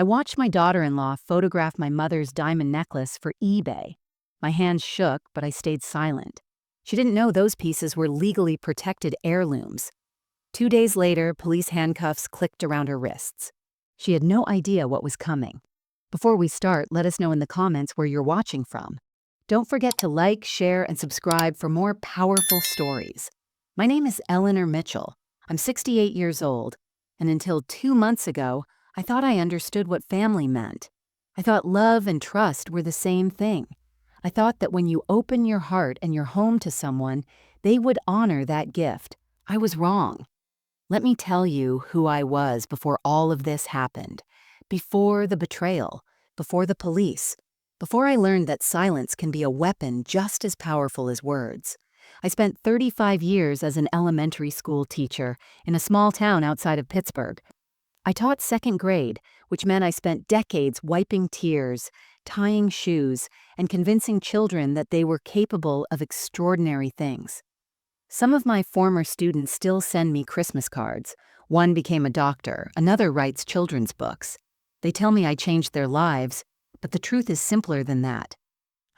I watched my daughter-in-law photograph my mother's diamond necklace for eBay. My hands shook, but I stayed silent. She didn't know those pieces were legally protected heirlooms. 2 days later, police handcuffs clicked around her wrists. She had no idea what was coming. Before we start, let us know in the comments where you're watching from. Don't forget to like, share, and subscribe for more powerful stories. My name is Eleanor Mitchell. I'm 68 years old, and until 2 months ago, I thought I understood what family meant. I thought love and trust were the same thing. I thought that when you open your heart and your home to someone, they would honor that gift. I was wrong. Let me tell you who I was before all of this happened. Before the betrayal, before the police, before I learned that silence can be a weapon just as powerful as words. I spent 35 years as an elementary school teacher in a small town outside of Pittsburgh. I taught second grade, which meant I spent decades wiping tears, tying shoes, and convincing children that they were capable of extraordinary things. Some of my former students still send me Christmas cards. One became a doctor, another writes children's books. They tell me I changed their lives, but the truth is simpler than that.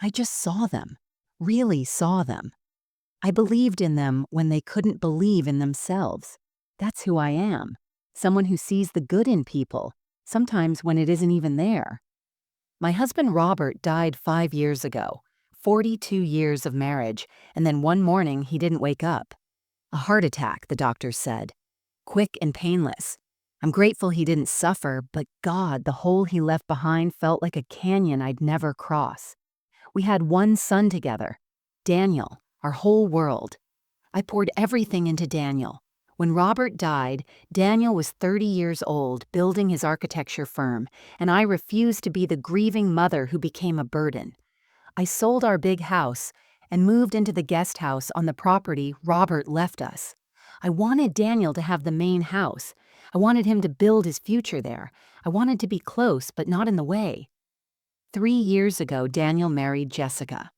I just saw them, really saw them. I believed in them when they couldn't believe in themselves. That's who I am. Someone who sees the good in people, sometimes when it isn't even there. My husband Robert died 5 years ago, 42 years of marriage, and then one morning he didn't wake up. A heart attack, the doctors said. Quick and painless. I'm grateful he didn't suffer, but God, the hole he left behind felt like a canyon I'd never cross. We had one son together, Daniel, our whole world. I poured everything into Daniel. When Robert died, Daniel was 30 years old, building his architecture firm, and I refused to be the grieving mother who became a burden. I sold our big house and moved into the guest house on the property Robert left us. I wanted Daniel to have the main house. I wanted him to build his future there. I wanted to be close, but not in the way. 3 years ago, Daniel married Jessica.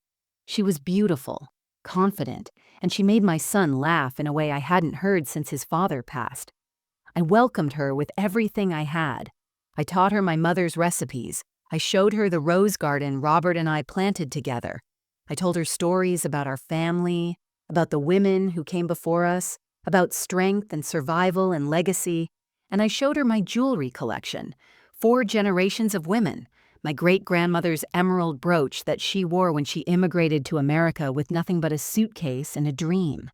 She was beautiful, confident, and she made my son laugh in a way I hadn't heard since his father passed. I welcomed her with everything I had. I taught her my mother's recipes. I showed her the rose garden Robert and I planted together. I told her stories about our family, about the women who came before us, about strength and survival and legacy, and I showed her my jewelry collection, 4 generations of women, my great-grandmother's emerald brooch that she wore when she immigrated to America with nothing but a suitcase and a dream,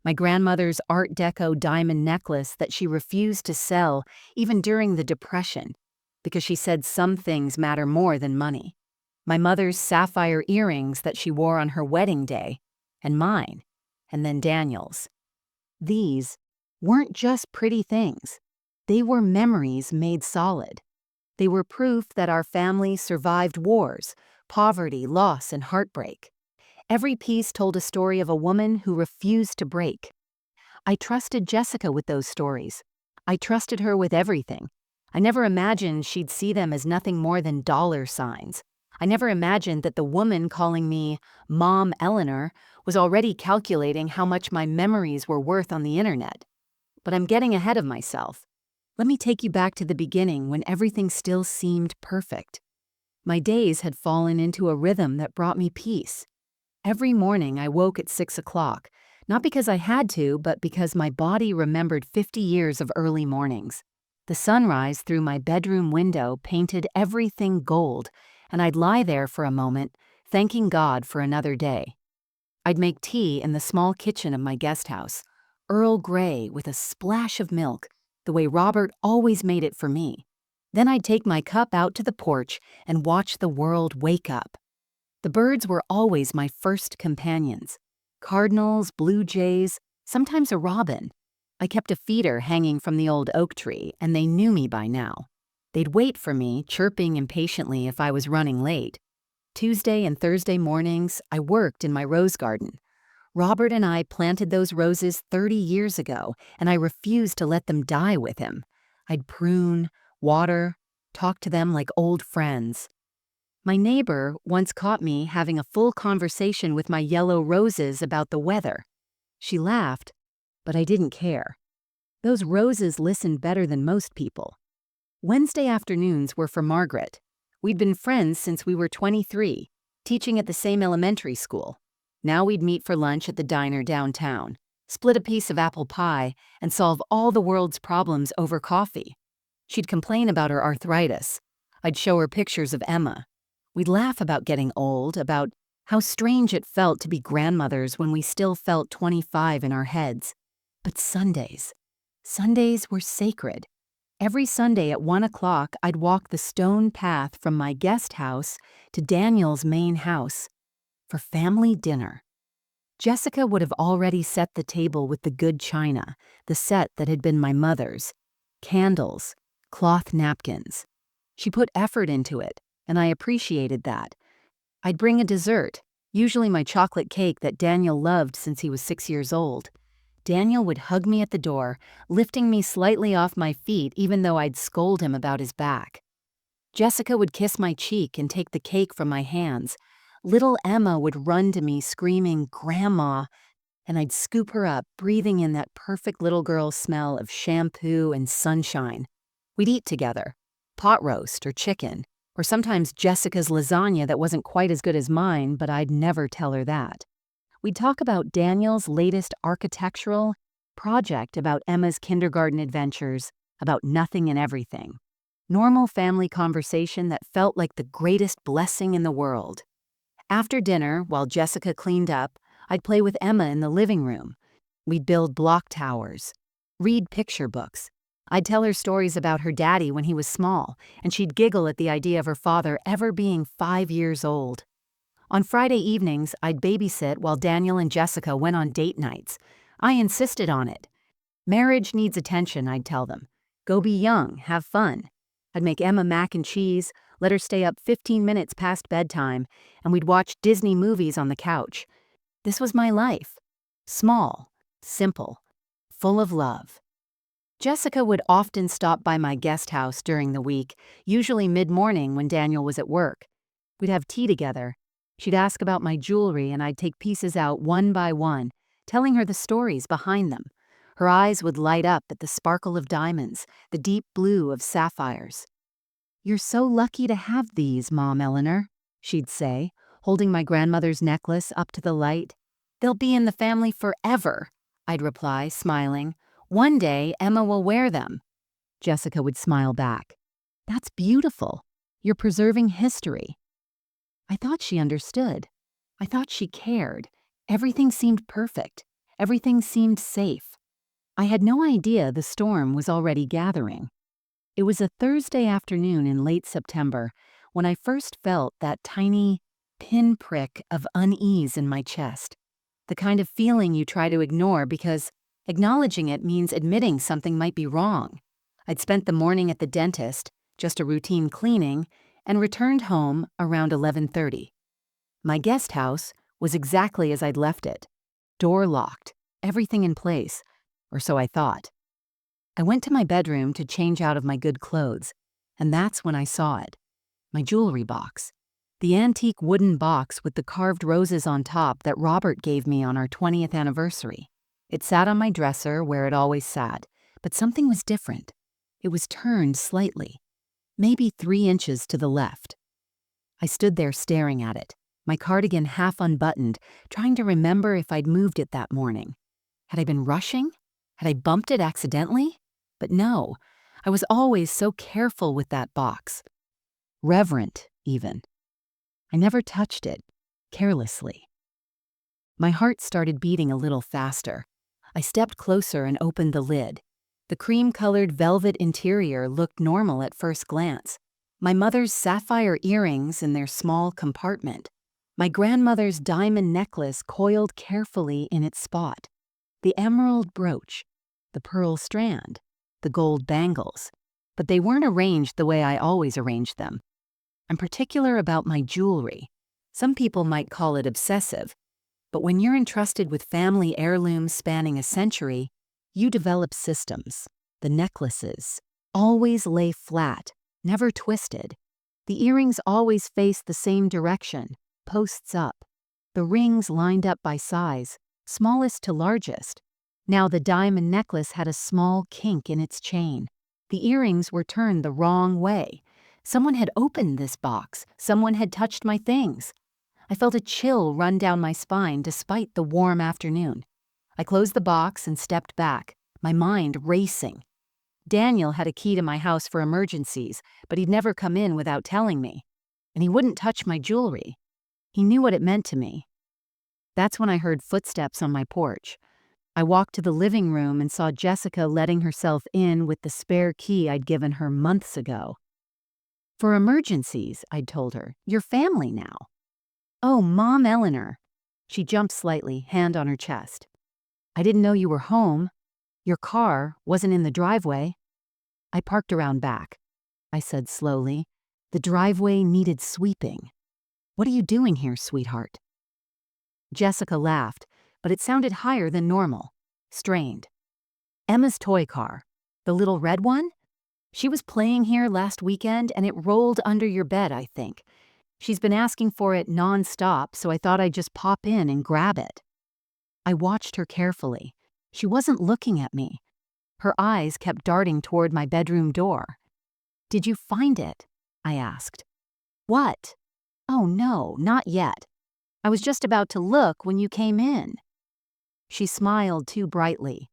my grandmother's Art Deco diamond necklace that she refused to sell even during the Depression, because she said some things matter more than money, my mother's sapphire earrings that she wore on her wedding day, and mine, and then Daniel's. These weren't just pretty things. They were memories made solid. They were proof that our family survived wars, poverty, loss, and heartbreak. Every piece told a story of a woman who refused to break. I trusted Jessica with those stories. I trusted her with everything. I never imagined she'd see them as nothing more than dollar signs. I never imagined that the woman calling me Mom Eleanor was already calculating how much my memories were worth on the internet. But I'm getting ahead of myself. Let me take you back to the beginning when everything still seemed perfect. My days had fallen into a rhythm that brought me peace. Every morning I woke at 6 o'clock, not because I had to, but because my body remembered 50 years of early mornings. The sunrise through my bedroom window painted everything gold, and I'd lie there for a moment, thanking God for another day. I'd make tea in the small kitchen of my guest house, Earl Grey with a splash of milk, the way Robert always made it for me. Then I'd take my cup out to the porch and watch the world wake up. The birds were always my first companions. Cardinals, blue jays, sometimes a robin. I kept a feeder hanging from the old oak tree, and they knew me by now. They'd wait for me, chirping impatiently if I was running late. Tuesday and Thursday mornings, I worked in my rose garden. Robert and I planted those roses 30 years ago, and I refused to let them die with him. I'd prune, water, talk to them like old friends. My neighbor once caught me having a full conversation with my yellow roses about the weather. She laughed, but I didn't care. Those roses listened better than most people. Wednesday afternoons were for Margaret. We'd been friends since we were 23, teaching at the same elementary school. Now we'd meet for lunch at the diner downtown, split a piece of apple pie, and solve all the world's problems over coffee. She'd complain about her arthritis. I'd show her pictures of Emma. We'd laugh about getting old, about how strange it felt to be grandmothers when we still felt 25 in our heads. But Sundays were sacred. Every Sunday at 1 o'clock, I'd walk the stone path from my guest house to Daniel's main house for family dinner. Jessica would have already set the table with the good china, the set that had been my mother's, candles, cloth napkins. She put effort into it, and I appreciated that. I'd bring a dessert, usually my chocolate cake that Daniel loved since he was 6 years old. Daniel would hug me at the door, lifting me slightly off my feet even though I'd scold him about his back. Jessica would kiss my cheek and take the cake from my hands. Little Emma would run to me screaming, "Grandma," and I'd scoop her up, breathing in that perfect little girl smell of shampoo and sunshine. We'd eat together, pot roast or chicken, or sometimes Jessica's lasagna that wasn't quite as good as mine, but I'd never tell her that. We'd talk about Daniel's latest architectural project, about Emma's kindergarten adventures, about nothing and everything. Normal family conversation that felt like the greatest blessing in the world. After dinner, while Jessica cleaned up, I'd play with Emma in the living room. We'd build block towers, read picture books. I'd tell her stories about her daddy when he was small, and she'd giggle at the idea of her father ever being 5 years old. On Friday evenings, I'd babysit while Daniel and Jessica went on date nights. I insisted on it. Marriage needs attention, I'd tell them. Go be young, have fun. I'd make Emma mac and cheese, let her stay up 15 minutes past bedtime, and we'd watch Disney movies on the couch. This was my life. Small, simple, full of love. Jessica would often stop by my guest house during the week, usually mid-morning when Daniel was at work. We'd have tea together. She'd ask about my jewelry, and I'd take pieces out one by one, telling her the stories behind them. Her eyes would light up at the sparkle of diamonds, the deep blue of sapphires. "You're so lucky to have these, Mom Eleanor," she'd say, holding my grandmother's necklace up to the light. "They'll be in the family forever," I'd reply, smiling. "One day, Emma will wear them." Jessica would smile back. "That's beautiful. You're preserving history." I thought she understood. I thought she cared. Everything seemed perfect. Everything seemed safe. I had no idea the storm was already gathering. It was a Thursday afternoon in late September when I first felt that tiny pinprick of unease in my chest, the kind of feeling you try to ignore because acknowledging it means admitting something might be wrong. I'd spent the morning at the dentist, just a routine cleaning, and returned home around 11:30. My guest house was exactly as I'd left it. Door locked, everything in place, or so I thought. I went to my bedroom to change out of my good clothes, and that's when I saw it. My jewelry box. The antique wooden box with the carved roses on top that Robert gave me on our 20th anniversary. It sat on my dresser where it always sat, but something was different. It was turned slightly, maybe 3 inches to the left. I stood there staring at it, my cardigan half unbuttoned, trying to remember if I'd moved it that morning. Had I been rushing? Had I bumped it accidentally? But no, I was always so careful with that box. Reverent, even. I never touched it, carelessly. My heart started beating a little faster. I stepped closer and opened the lid. The cream-colored velvet interior looked normal at first glance. My mother's sapphire earrings in their small compartment. My grandmother's diamond necklace coiled carefully in its spot. The emerald brooch. The pearl strand. The gold bangles. But they weren't arranged the way I always arranged them. I'm particular about my jewelry. Some people might call it obsessive. But when you're entrusted with family heirlooms spanning a century, you develop systems. The necklaces always lay flat, never twisted. The earrings always faced the same direction, posts up. The rings lined up by size, smallest to largest. Now the diamond necklace had a small kink in its chain. The earrings were turned the wrong way. Someone had opened this box. Someone had touched my things. I felt a chill run down my spine despite the warm afternoon. I closed the box and stepped back, my mind racing. Daniel had a key to my house for emergencies, but he'd never come in without telling me. And he wouldn't touch my jewelry. He knew what it meant to me. That's when I heard footsteps on my porch. I walked to the living room and saw Jessica letting herself in with the spare key I'd given her months ago. For emergencies, I'd told her. You're family now. Oh, Mom Eleanor. She jumped slightly, hand on her chest. I didn't know you were home. Your car wasn't in the driveway. I parked around back. I said slowly. The driveway needed sweeping. What are you doing here, sweetheart? Jessica laughed, but it sounded higher than normal, strained. Emma's toy car, the little red one? She was playing here last weekend and it rolled under your bed, I think. She's been asking for it non-stop, so I thought I'd just pop in and grab it. I watched her carefully. She wasn't looking at me. Her eyes kept darting toward my bedroom door. Did you find it? I asked. What? Oh no, not yet. I was just about to look when you came in. She smiled too brightly.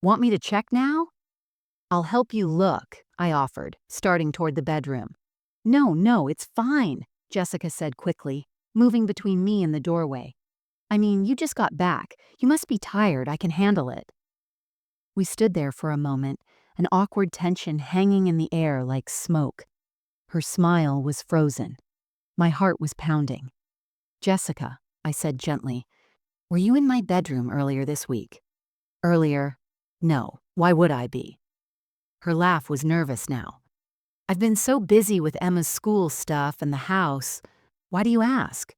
Want me to check now? I'll help you look, I offered, starting toward the bedroom. No, it's fine, Jessica said quickly, moving between me and the doorway. I mean, you just got back. You must be tired. I can handle it. We stood there for a moment, an awkward tension hanging in the air like smoke. Her smile was frozen. My heart was pounding. Jessica, I said gently, were you in my bedroom earlier this week? Earlier? No, why would I be? Her laugh was nervous now. I've been so busy with Emma's school stuff and the house. Why do you ask?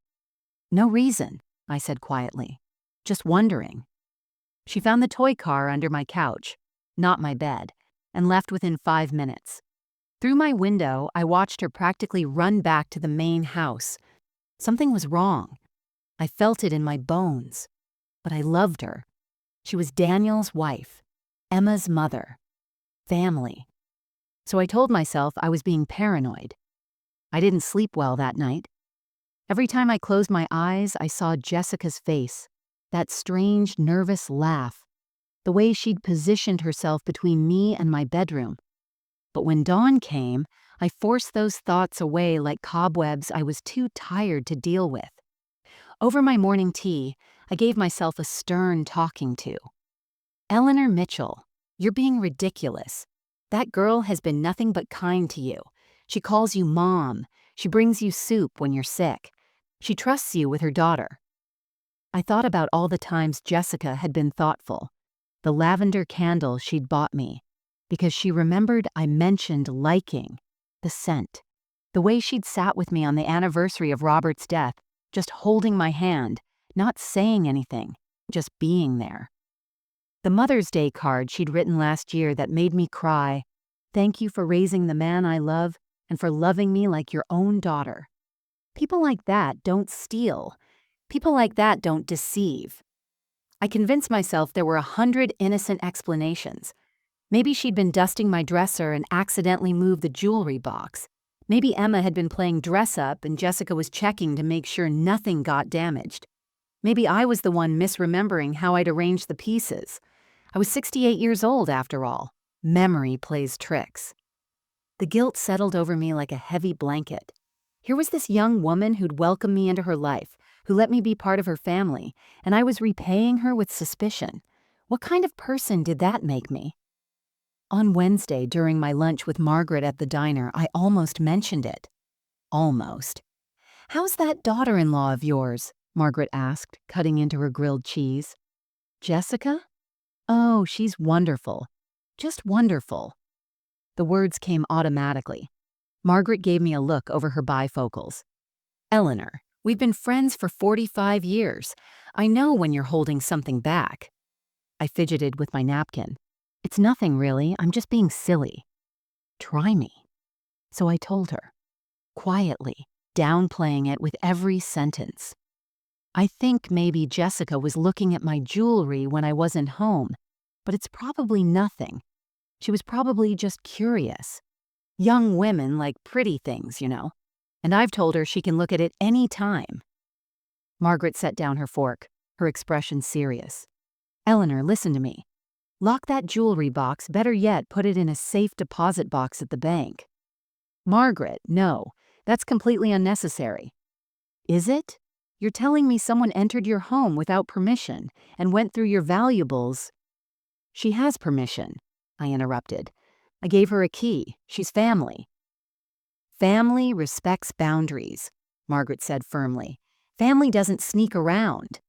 No reason, I said quietly. Just wondering. She found the toy car under my couch, not my bed, and left within 5 minutes. Through my window, I watched her practically run back to the main house. Something was wrong. I felt it in my bones. But I loved her. She was Daniel's wife, Emma's mother, family. So I told myself I was being paranoid. I didn't sleep well that night. Every time I closed my eyes, I saw Jessica's face, that strange, nervous laugh, the way she'd positioned herself between me and my bedroom. But when dawn came, I forced those thoughts away like cobwebs I was too tired to deal with. Over my morning tea, I gave myself a stern talking to. Eleanor Mitchell, you're being ridiculous. That girl has been nothing but kind to you. She calls you Mom. She brings you soup when you're sick. She trusts you with her daughter. I thought about all the times Jessica had been thoughtful. The lavender candle she'd bought me, because she remembered I mentioned liking the scent. The way she'd sat with me on the anniversary of Robert's death, just holding my hand, not saying anything, just being there. The Mother's Day card she'd written last year that made me cry. Thank you for raising the man I love and for loving me like your own daughter. People like that don't steal. People like that don't deceive. I convinced myself there were 100 innocent explanations. Maybe she'd been dusting my dresser and accidentally moved the jewelry box. Maybe Emma had been playing dress-up and Jessica was checking to make sure nothing got damaged. Maybe I was the one misremembering how I'd arranged the pieces. I was 68 years old after all. Memory plays tricks. The guilt settled over me like a heavy blanket. Here was this young woman who'd welcomed me into her life, who let me be part of her family, and I was repaying her with suspicion. What kind of person did that make me? On Wednesday, during my lunch with Margaret at the diner, I almost mentioned it. Almost. How's that daughter-in-law of yours? Margaret asked, cutting into her grilled cheese. Jessica? Oh, she's wonderful. Just wonderful. The words came automatically. Margaret gave me a look over her bifocals. Eleanor, we've been friends for 45 years. I know when you're holding something back. I fidgeted with my napkin. It's nothing really, I'm just being silly. Try me. So I told her, quietly, downplaying it with every sentence. I think maybe Jessica was looking at my jewelry when I wasn't home, but it's probably nothing. She was probably just curious. Young women like pretty things, and I've told her she can look at it any time. Margaret set down her fork, her expression serious. Eleanor, listen to me. Lock that jewelry box, better yet, put it in a safe deposit box at the bank. Margaret, no, that's completely unnecessary. Is it? You're telling me someone entered your home without permission and went through your valuables. She has permission, I interrupted. I gave her a key. She's family. Family respects boundaries, Margaret said firmly. Family doesn't sneak around.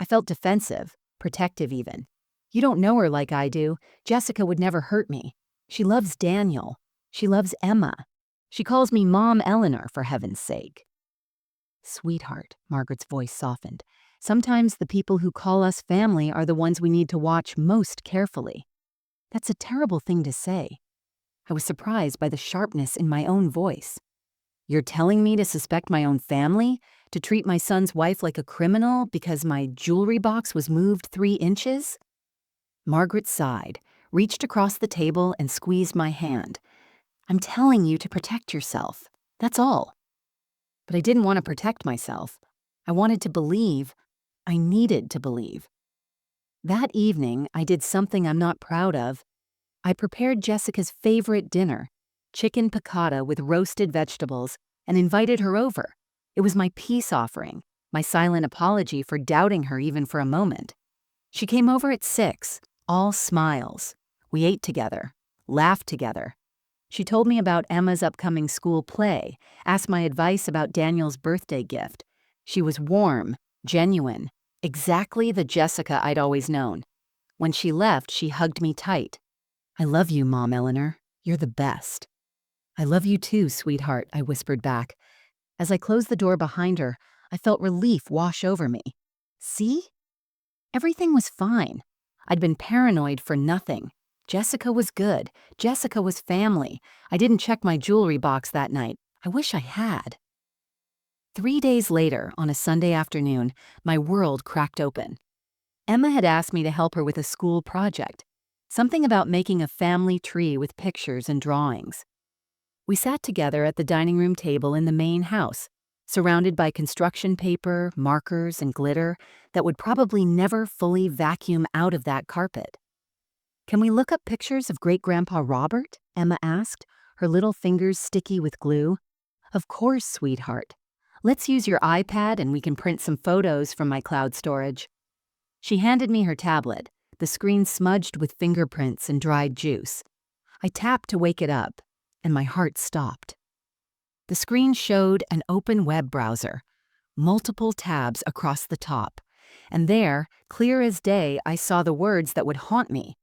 I felt defensive, protective even. You don't know her like I do. Jessica would never hurt me. She loves Daniel. She loves Emma. She calls me Mom Eleanor, for heaven's sake. Sweetheart, Margaret's voice softened. Sometimes the people who call us family are the ones we need to watch most carefully. That's a terrible thing to say. I was surprised by the sharpness in my own voice. You're telling me to suspect my own family? To treat my son's wife like a criminal because my jewelry box was moved 3 inches? Margaret sighed, reached across the table and squeezed my hand. I'm telling you to protect yourself. That's all. But I didn't want to protect myself. I wanted to believe. I needed to believe. That evening, I did something I'm not proud of. I prepared Jessica's favorite dinner, chicken piccata with roasted vegetables, and invited her over. It was my peace offering, my silent apology for doubting her even for a moment. She came over at 6, all smiles. We ate together, laughed together. She told me about Emma's upcoming school play, asked my advice about Daniel's birthday gift. She was warm, genuine, exactly the Jessica I'd always known. When she left, she hugged me tight. I love you, Mom Eleanor. You're the best. I love you too, sweetheart, I whispered back. As I closed the door behind her, I felt relief wash over me. See? Everything was fine. I'd been paranoid for nothing. Jessica was good. Jessica was family. I didn't check my jewelry box that night. I wish I had. 3 days later, on a Sunday afternoon, my world cracked open. Emma had asked me to help her with a school project. Something about making a family tree with pictures and drawings. We sat together at the dining room table in the main house, surrounded by construction paper, markers, and glitter that would probably never fully vacuum out of that carpet. Can we look up pictures of Great-Grandpa Robert? Emma asked, her little fingers sticky with glue. Of course, sweetheart. Let's use your iPad and we can print some photos from my cloud storage. She handed me her tablet, the screen smudged with fingerprints and dried juice. I tapped to wake it up, and my heart stopped. The screen showed an open web browser, multiple tabs across the top, and there, clear as day, I saw the words that would haunt me.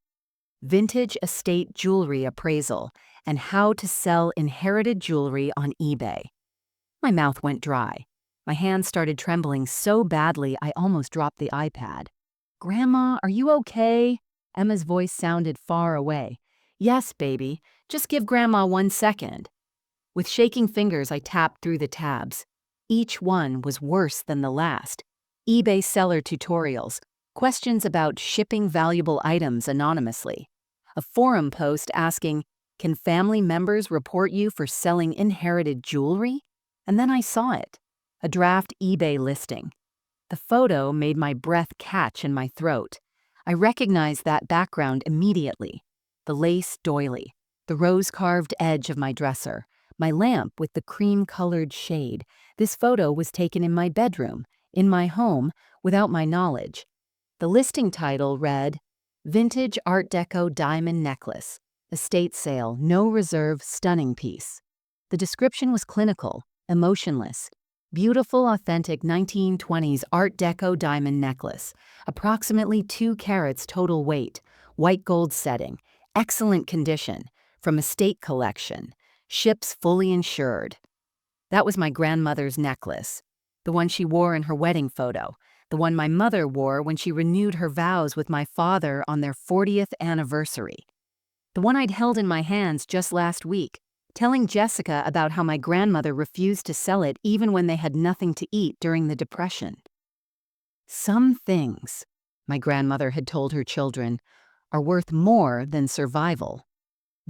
Vintage estate jewelry appraisal and how to sell inherited jewelry on eBay. My mouth went dry. My hands started trembling so badly I almost dropped the iPad. Grandma, are you okay? Emma's voice sounded far away. Yes, baby. Just give Grandma 1 second. With shaking fingers, I tapped through the tabs. Each one was worse than the last. eBay seller tutorials, questions about shipping valuable items anonymously, a forum post asking, can family members report you for selling inherited jewelry? And then I saw it, a draft eBay listing. The photo made my breath catch in my throat. I recognized that background immediately. The lace doily, the rose-carved edge of my dresser, my lamp with the cream-colored shade. This photo was taken in my bedroom, in my home, without my knowledge. The listing title read, Vintage Art Deco Diamond Necklace, Estate Sale, No Reserve, Stunning Piece. The description was clinical, emotionless. Beautiful, authentic 1920s Art Deco diamond necklace, approximately 2 carats total weight, white gold setting, excellent condition, from estate collection, ships fully insured. That was my grandmother's necklace, the one she wore in her wedding photo, the one my mother wore when she renewed her vows with my father on their 40th anniversary, the one I'd held in my hands just last week, telling Jessica about how my grandmother refused to sell it even when they had nothing to eat during the Depression. Some things, my grandmother had told her children, are worth more than survival.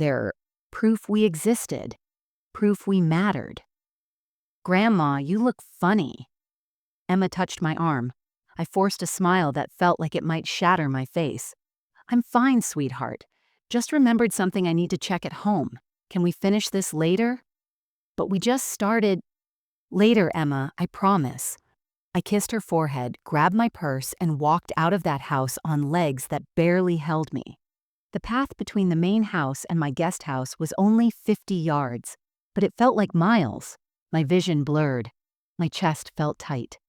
They're proof we existed, proof we mattered. Grandma, you look funny. Emma touched my arm. I forced a smile that felt like it might shatter my face. I'm fine, sweetheart. Just remembered something I need to check at home. Can we finish this later? But we just started. Later, Emma, I promise. I kissed her forehead, grabbed my purse, and walked out of that house on legs that barely held me. The path between the main house and my guest house was only 50 yards, but it felt like miles. My vision blurred. My chest felt tight.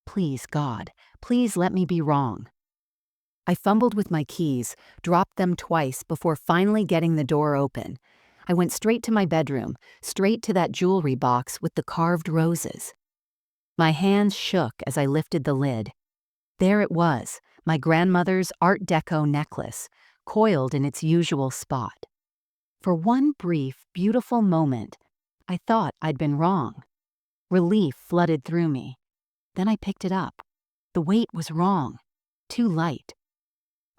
Please, God, please let me be wrong. I fumbled with my keys, dropped them twice before finally getting the door open. I went straight to my bedroom, straight to that jewelry box with the carved roses. My hands shook as I lifted the lid. There it was, my grandmother's Art Deco necklace, coiled in its usual spot. For one brief, beautiful moment, I thought I'd been wrong. Relief flooded through me. Then I picked it up. The weight was wrong. Too light.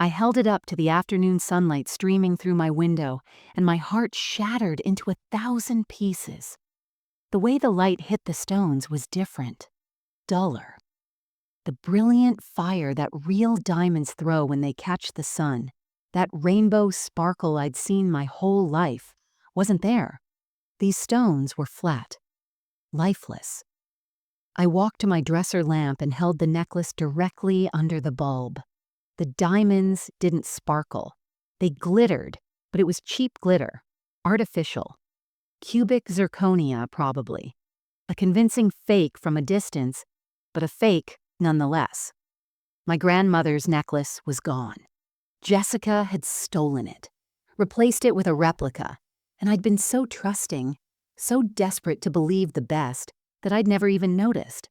I held it up to the afternoon sunlight streaming through my window, and my heart shattered into 1,000 pieces. The way the light hit the stones was different, duller. The brilliant fire that real diamonds throw when they catch the sun, that rainbow sparkle I'd seen my whole life, wasn't there. These stones were flat, lifeless. I walked to my dresser lamp and held the necklace directly under the bulb. The diamonds didn't sparkle. They glittered, but it was cheap glitter, artificial. Cubic zirconia, probably. A convincing fake from a distance, but a fake nonetheless. My grandmother's necklace was gone. Jessica had stolen it, replaced it with a replica, and I'd been so trusting, so desperate to believe the best, that I'd never even noticed.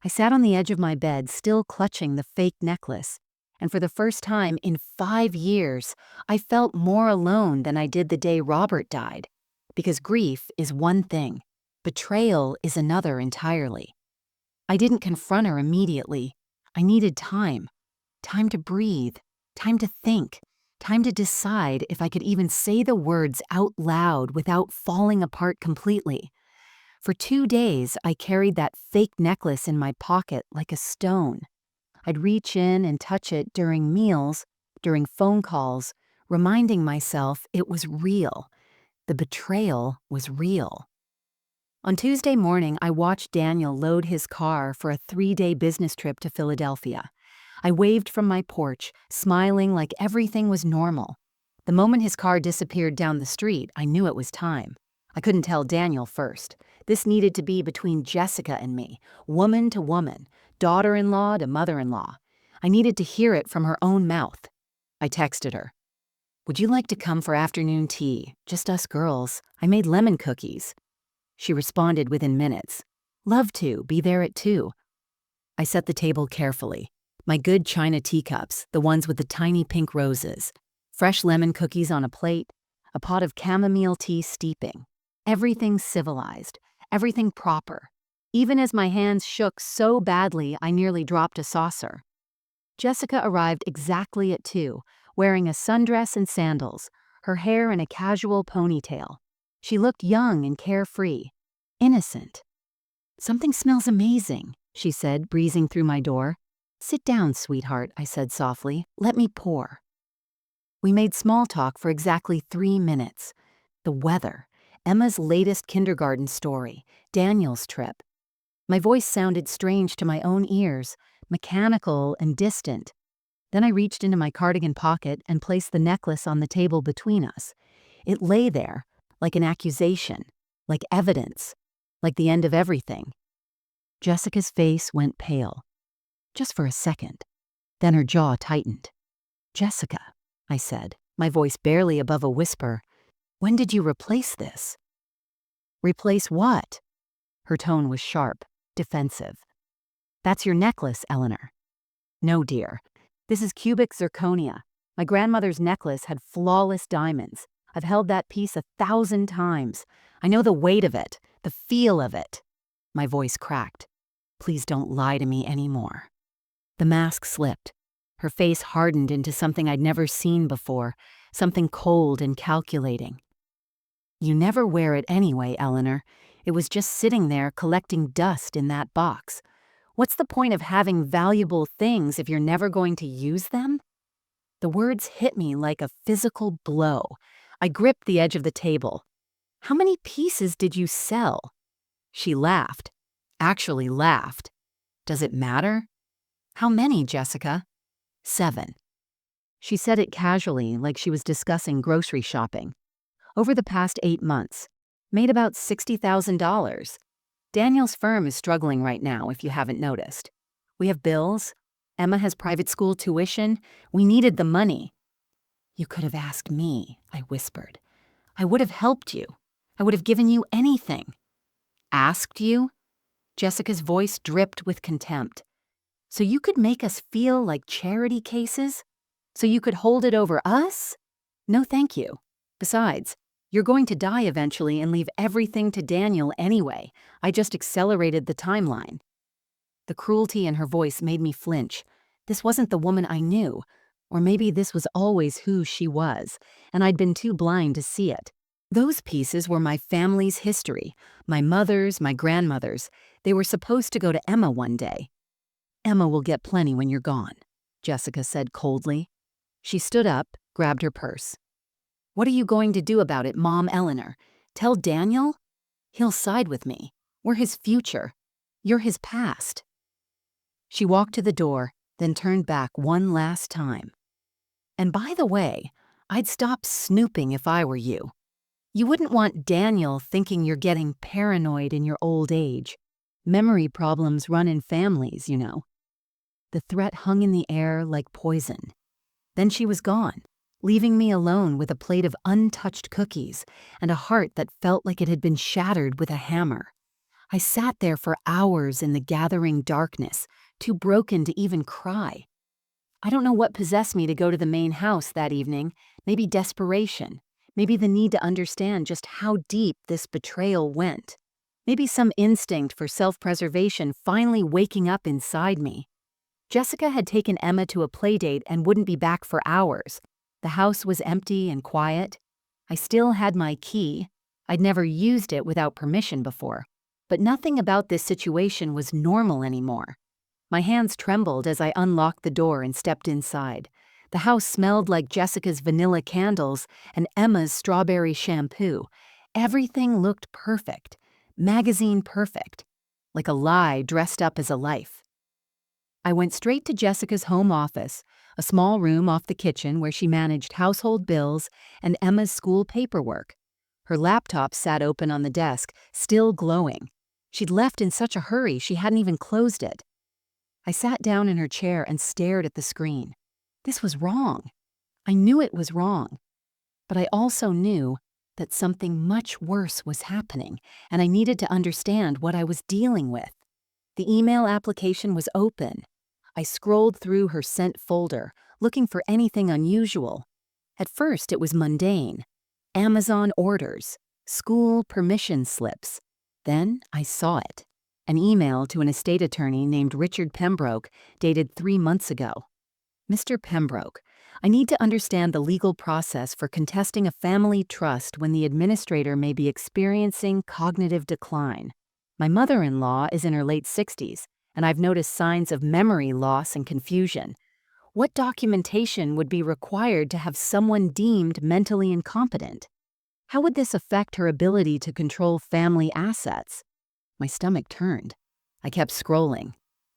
I sat on the edge of my bed, still clutching the fake necklace, and for the first time in 5 years, I felt more alone than I did the day Robert died, because grief is one thing, betrayal is another entirely. I didn't confront her immediately. I needed time. Time to breathe. Time to think. Time to decide if I could even say the words out loud without falling apart completely. For 2 days, I carried that fake necklace in my pocket like a stone. I'd reach in and touch it during meals, during phone calls, reminding myself it was real. The betrayal was real. On Tuesday morning, I watched Daniel load his car for a 3-day business trip to Philadelphia. I waved from my porch, smiling like everything was normal. The moment his car disappeared down the street, I knew it was time. I couldn't tell Daniel first. This needed to be between Jessica and me, woman to woman, daughter-in-law to mother-in-law. I needed to hear it from her own mouth. I texted her. "Would you like to come for afternoon tea? Just us girls. I made lemon cookies." She responded within minutes. "Love to, be there at 2. I set the table carefully. My good china teacups, the ones with the tiny pink roses, fresh lemon cookies on a plate, a pot of chamomile tea steeping. Everything civilized, everything proper, even as my hands shook so badly I nearly dropped a saucer. Jessica arrived exactly at 2, wearing a sundress and sandals, her hair in a casual ponytail. She looked young and carefree, innocent. "Something smells amazing," she said, breezing through my door. "Sit down, sweetheart," I said softly. "Let me pour." We made small talk for exactly 3 minutes. The weather, Emma's latest kindergarten story, Daniel's trip. My voice sounded strange to my own ears, mechanical and distant. Then I reached into my cardigan pocket and placed the necklace on the table between us. It lay there, like an accusation, like evidence, like the end of everything. Jessica's face went pale. Just for a second. Then her jaw tightened. "Jessica," I said, my voice barely above a whisper, "when did you replace this?" "Replace what?" Her tone was sharp, defensive. "That's your necklace, Eleanor." "No, dear. This is cubic zirconia. My grandmother's necklace had flawless diamonds. I've held that piece 1,000 times. I know the weight of it, the feel of it." My voice cracked. "Please don't lie to me anymore." The mask slipped. Her face hardened into something I'd never seen before, something cold and calculating. You never wear it anyway, Eleanor. It was just sitting there collecting dust in that box. What's the point of having valuable things if you're never going to use them? The words hit me like a physical blow. I gripped the edge of the table. How many pieces did you sell? She laughed. Actually laughed. Does it matter? How many, Jessica? 7. She said it casually, like she was discussing grocery shopping. Over the past 8 months, made about $60,000. Daniel's firm is struggling right now, if you haven't noticed. We have bills. Emma has private school tuition. We needed the money. You could have asked me, I whispered. I would have helped you. I would have given you anything. Asked you? Jessica's voice dripped with contempt. So you could make us feel like charity cases? So you could hold it over us? No, thank you. Besides, you're going to die eventually and leave everything to Daniel anyway. I just accelerated the timeline. The cruelty in her voice made me flinch. This wasn't the woman I knew. Or maybe this was always who she was, and I'd been too blind to see it. Those pieces were my family's history, my mother's, my grandmother's. They were supposed to go to Emma one day. Emma will get plenty when you're gone, Jessica said coldly. She stood up, grabbed her purse. What are you going to do about it, Mom Eleanor? Tell Daniel? He'll side with me. We're his future. You're his past. She walked to the door, then turned back one last time. And by the way, I'd stop snooping if I were you. You wouldn't want Daniel thinking you're getting paranoid in your old age. Memory problems run in families, you know. The threat hung in the air like poison. Then she was gone, leaving me alone with a plate of untouched cookies and a heart that felt like it had been shattered with a hammer. I sat there for hours in the gathering darkness, too broken to even cry. I don't know what possessed me to go to the main house that evening. Maybe desperation. Maybe the need to understand just how deep this betrayal went. Maybe some instinct for self-preservation finally waking up inside me. Jessica had taken Emma to a playdate and wouldn't be back for hours. The house was empty and quiet. I still had my key. I'd never used it without permission before. But nothing about this situation was normal anymore. My hands trembled as I unlocked the door and stepped inside. The house smelled like Jessica's vanilla candles and Emma's strawberry shampoo. Everything looked perfect, magazine perfect, like a lie dressed up as a life. I went straight to Jessica's home office, a small room off the kitchen where she managed household bills and Emma's school paperwork. Her laptop sat open on the desk, still glowing. She'd left in such a hurry she hadn't even closed it. I sat down in her chair and stared at the screen. This was wrong. I knew it was wrong. But I also knew that something much worse was happening, and I needed to understand what I was dealing with. The email application was open. I scrolled through her sent folder, looking for anything unusual. At first, it was mundane. Amazon orders, school permission slips. Then I saw it. An email to an estate attorney named Richard Pembroke, dated 3 months ago. Mr. Pembroke, I need to understand the legal process for contesting a family trust when the administrator may be experiencing cognitive decline. My mother-in-law is in her late 60s, and I've noticed signs of memory loss and confusion. What documentation would be required to have someone deemed mentally incompetent? How would this affect her ability to control family assets? My stomach turned. I kept scrolling.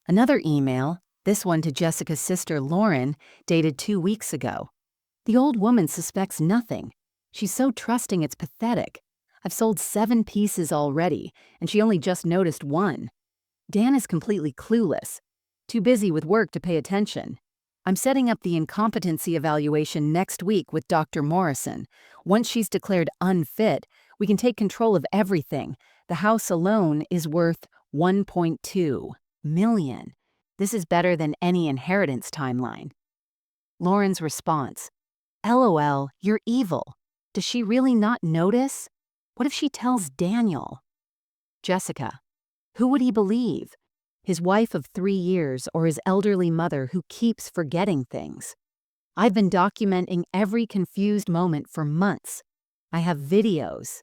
Another email, this one to Jessica's sister Lauren, dated 2 weeks ago. The old woman suspects nothing. She's so trusting it's pathetic. I've sold 7 pieces already, and she only just noticed 1. Dan is completely clueless, too busy with work to pay attention. I'm setting up the incompetency evaluation next week with Dr. Morrison. Once she's declared unfit, we can take control of everything. The house alone is worth $1.2 million. This is better than any inheritance timeline. Lauren's response, LOL, you're evil. Does she really not notice? What if she tells Daniel? Jessica, who would he believe? His wife of 3 years or his elderly mother who keeps forgetting things? I've been documenting every confused moment for months. I have videos.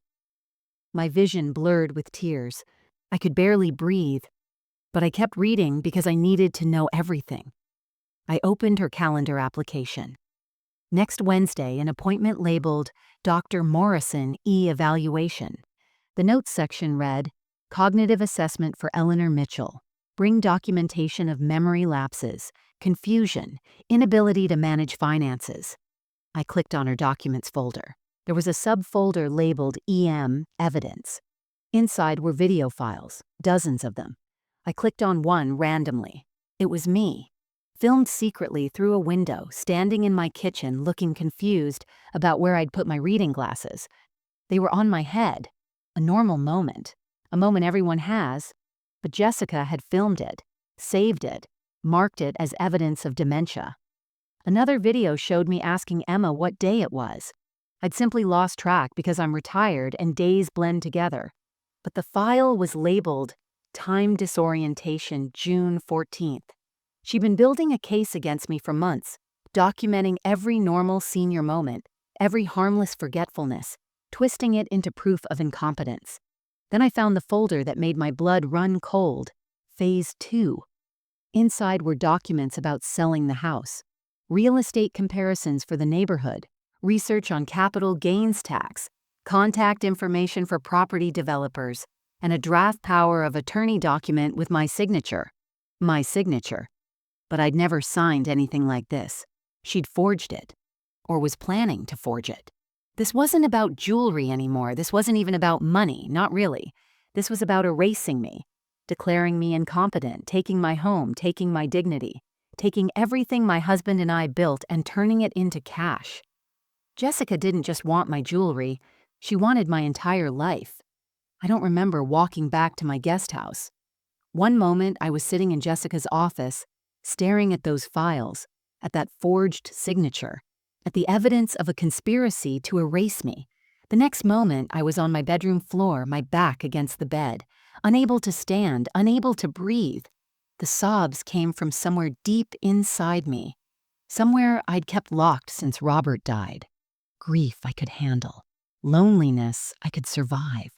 My vision blurred with tears. I could barely breathe, but I kept reading because I needed to know everything. I opened her calendar application. Next Wednesday, an appointment labeled Dr. Morrison E-Evaluation. The notes section read, Cognitive Assessment for Eleanor Mitchell. Bring documentation of memory lapses, confusion, inability to manage finances. I clicked on her documents folder. There was a subfolder labeled EM Evidence. Inside were video files, dozens of them. I clicked on one randomly. It was me, filmed secretly through a window, standing in my kitchen looking confused about where I'd put my reading glasses. They were on my head, a normal moment, a moment everyone has, but Jessica had filmed it, saved it, marked it as evidence of dementia. Another video showed me asking Emma what day it was. I'd simply lost track because I'm retired and days blend together. But the file was labeled Time Disorientation, June 14th. She'd been building a case against me for months, documenting every normal senior moment, every harmless forgetfulness, twisting it into proof of incompetence. Then I found the folder that made my blood run cold, Phase 2. Inside were documents about selling the house, real estate comparisons for the neighborhood, research on capital gains tax, contact information for property developers, and a draft power of attorney document with my signature. My signature. But I'd never signed anything like this. She'd forged it, or was planning to forge it. This wasn't about jewelry anymore. This wasn't even about money, not really. This was about erasing me, declaring me incompetent, taking my home, taking my dignity, taking everything my husband and I built and turning it into cash. Jessica didn't just want my jewelry, she wanted my entire life. I don't remember walking back to my guest house. One moment I was sitting in Jessica's office, staring at those files, at that forged signature, at the evidence of a conspiracy to erase me. The next moment I was on my bedroom floor, my back against the bed, unable to stand, unable to breathe. The sobs came from somewhere deep inside me, somewhere I'd kept locked since Robert died. Grief I could handle. Loneliness I could survive.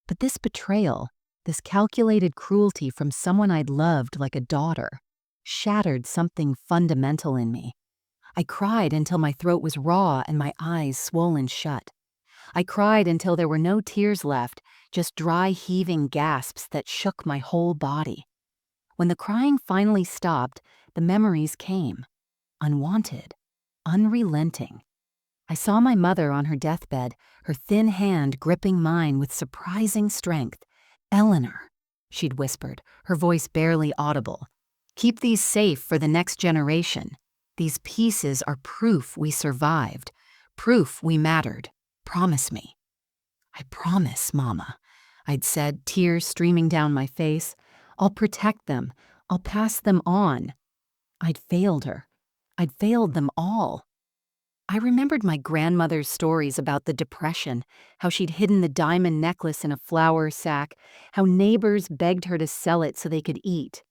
But this betrayal, this calculated cruelty from someone I'd loved like a daughter, shattered something fundamental in me. I cried until my throat was raw and my eyes swollen shut. I cried until there were no tears left, just dry heaving gasps that shook my whole body. When the crying finally stopped, the memories came. Unwanted, unrelenting. I saw my mother on her deathbed, her thin hand gripping mine with surprising strength. "Eleanor," she'd whispered, her voice barely audible. "Keep these safe for the next generation. These pieces are proof we survived, proof we mattered. Promise me." "I promise, Mama," I'd said, tears streaming down my face. "I'll protect them. I'll pass them on." I'd failed her. I'd failed them all. I remembered my grandmother's stories about the Depression, how she'd hidden the diamond necklace in a flour sack, how neighbors begged her to sell it so they could eat.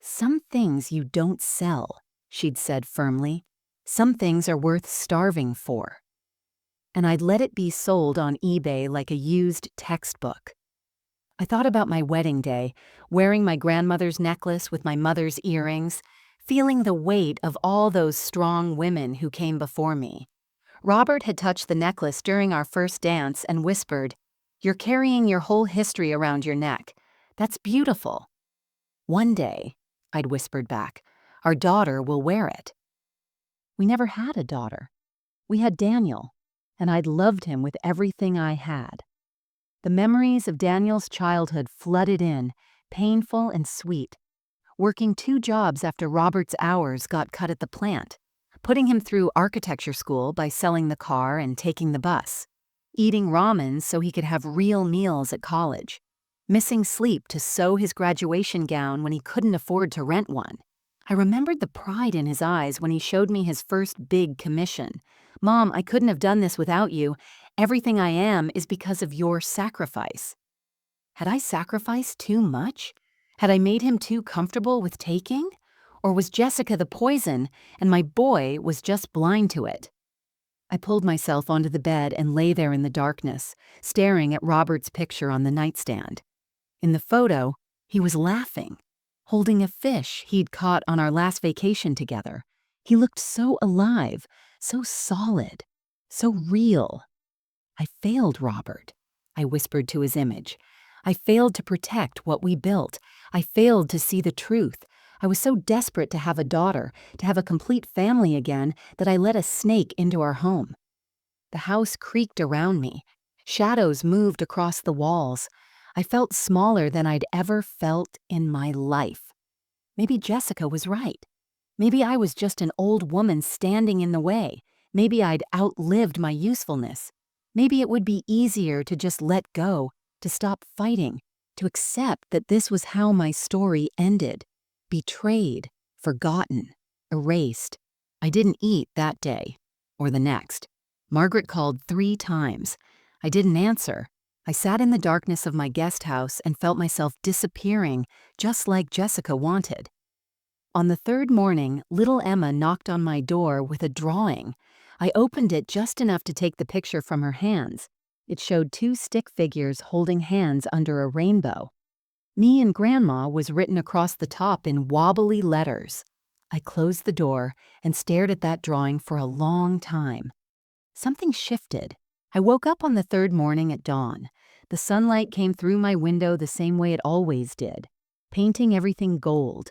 "Some things you don't sell," she'd said firmly. "Some things are worth starving for." And I'd let it be sold on eBay like a used textbook. I thought about my wedding day, wearing my grandmother's necklace with my mother's earrings, feeling the weight of all those strong women who came before me. Robert had touched the necklace during our first dance and whispered, "You're carrying your whole history around your neck. That's beautiful." "One day," I'd whispered back, "our daughter will wear it." We never had a daughter. We had Daniel, and I'd loved him with everything I had. The memories of Daniel's childhood flooded in, painful and sweet. Working 2 jobs after Robert's hours got cut at the plant, putting him through architecture school by selling the car and taking the bus, eating ramen so he could have real meals at college, missing sleep to sew his graduation gown when he couldn't afford to rent one. I remembered the pride in his eyes when he showed me his first big commission. "Mom, I couldn't have done this without you. Everything I am is because of your sacrifice." Had I sacrificed too much? Had I made him too comfortable with taking? Or was Jessica the poison, and my boy was just blind to it? I pulled myself onto the bed and lay there in the darkness, staring at Robert's picture on the nightstand. In the photo, he was laughing, holding a fish he'd caught on our last vacation together. He looked so alive, so solid, so real. I failed Robert, I whispered to his image. I failed to protect what we built. I failed to see the truth. I was so desperate to have a daughter, to have a complete family again, that I let a snake into our home. The house creaked around me. Shadows moved across the walls. I felt smaller than I'd ever felt in my life. Maybe Jessica was right. Maybe I was just an old woman standing in the way. Maybe I'd outlived my usefulness. Maybe it would be easier to just let go, to stop fighting, to accept that this was how my story ended. Betrayed, forgotten, erased. I didn't eat that day, or the next. Margaret called 3 times. I didn't answer. I sat in the darkness of my guest house and felt myself disappearing, just like Jessica wanted. On the 3rd morning, little Emma knocked on my door with a drawing. I opened it just enough to take the picture from her hands. It showed 2 stick figures holding hands under a rainbow. Me and Grandma was written across the top in wobbly letters. I closed the door and stared at that drawing for a long time. Something shifted. I woke up on the 3rd morning at dawn. The sunlight came through my window the same way it always did, painting everything gold.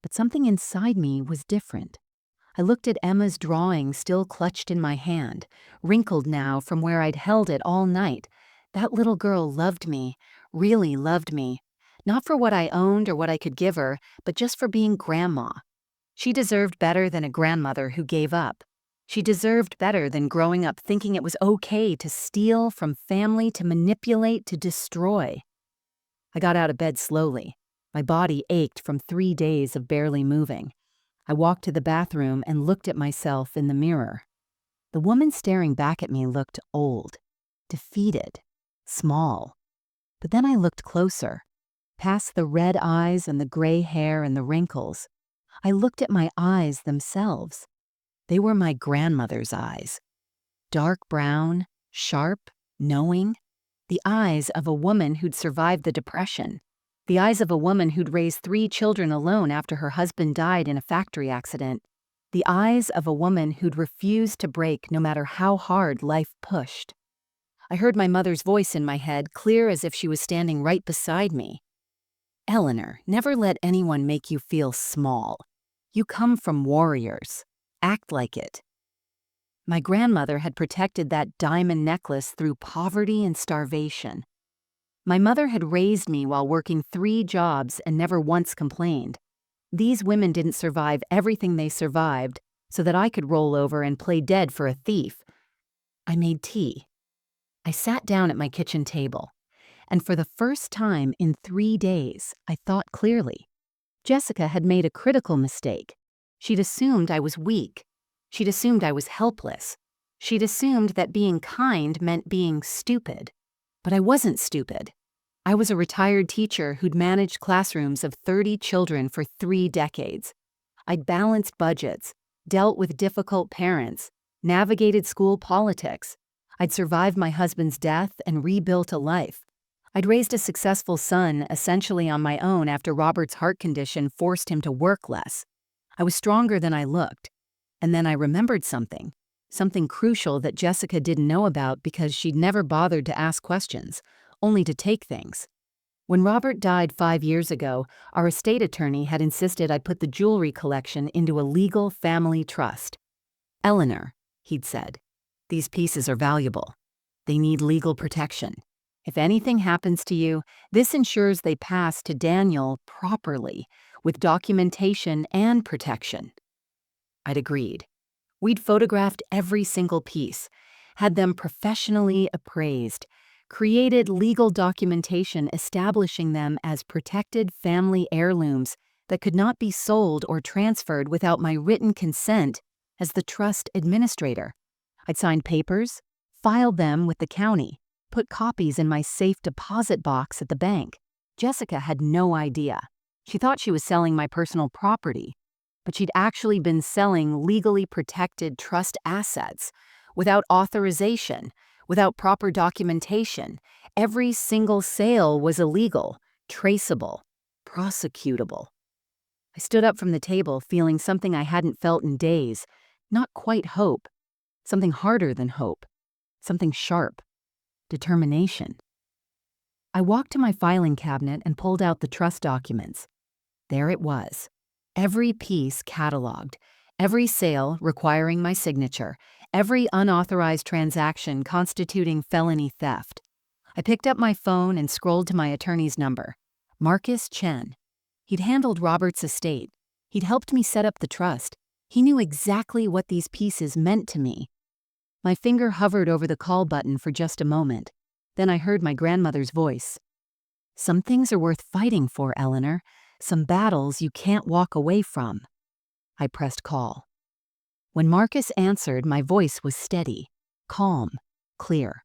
But something inside me was different. I looked at Emma's drawing still clutched in my hand, wrinkled now from where I'd held it all night. That little girl loved me, really loved me. Not for what I owned or what I could give her, but just for being Grandma. She deserved better than a grandmother who gave up. She deserved better than growing up thinking it was okay to steal from family, to manipulate, to destroy. I got out of bed slowly. My body ached from 3 days of barely moving. I walked to the bathroom and looked at myself in the mirror. The woman staring back at me looked old, defeated, small. But then I looked closer. Past the red eyes and the gray hair and the wrinkles, I looked at my eyes themselves. They were my grandmother's eyes. Dark brown, sharp, knowing. The eyes of a woman who'd survived the Depression. The eyes of a woman who'd raised 3 children alone after her husband died in a factory accident. The eyes of a woman who'd refused to break no matter how hard life pushed. I heard my mother's voice in my head, clear as if she was standing right beside me. Eleanor, never let anyone make you feel small. You come from warriors. Act like it. My grandmother had protected that diamond necklace through poverty and starvation. My mother had raised me while working 3 jobs and never once complained. These women didn't survive everything they survived so that I could roll over and play dead for a thief. I made tea. I sat down at my kitchen table. And for the first time in 3 days, I thought clearly. Jessica had made a critical mistake. She'd assumed I was weak. She'd assumed I was helpless. She'd assumed that being kind meant being stupid. But I wasn't stupid. I was a retired teacher who'd managed classrooms of 30 children for 3 decades. I'd balanced budgets, dealt with difficult parents, navigated school politics. I'd survived my husband's death and rebuilt a life. I'd raised a successful son essentially on my own after Robert's heart condition forced him to work less. I was stronger than I looked. And then I remembered something crucial that Jessica didn't know about because she'd never bothered to ask questions, only to take things. When Robert died 5 years ago, our estate attorney had insisted I put the jewelry collection into a legal family trust. Eleanor, he'd said, these pieces are valuable. They need legal protection. If anything happens to you, this ensures they pass to Daniel properly, with documentation and protection. I'd agreed. We'd photographed every single piece, had them professionally appraised, created legal documentation establishing them as protected family heirlooms that could not be sold or transferred without my written consent as the trust administrator. I'd signed papers, filed them with the county, put copies in my safe deposit box at the bank. Jessica had no idea. She thought she was selling my personal property. but she'd actually been selling legally protected trust assets without authorization, without proper documentation. Every single sale was illegal, traceable, prosecutable. I stood up from the table feeling something I hadn't felt in days, not quite hope, something harder than hope, something sharp, determination. I walked to my filing cabinet and pulled out the trust documents. There it was, every piece cataloged, every sale requiring my signature, every unauthorized transaction constituting felony theft. I picked up my phone and scrolled to my attorney's number, Marcus Chen. He'd handled Robert's estate. He'd helped me set up the trust. He knew exactly what these pieces meant to me. My finger hovered over the call button for just a moment. Then I heard my grandmother's voice. Some things are worth fighting for, Eleanor. Some battles you can't walk away from. I pressed call. When Marcus answered, my voice was steady, calm, clear.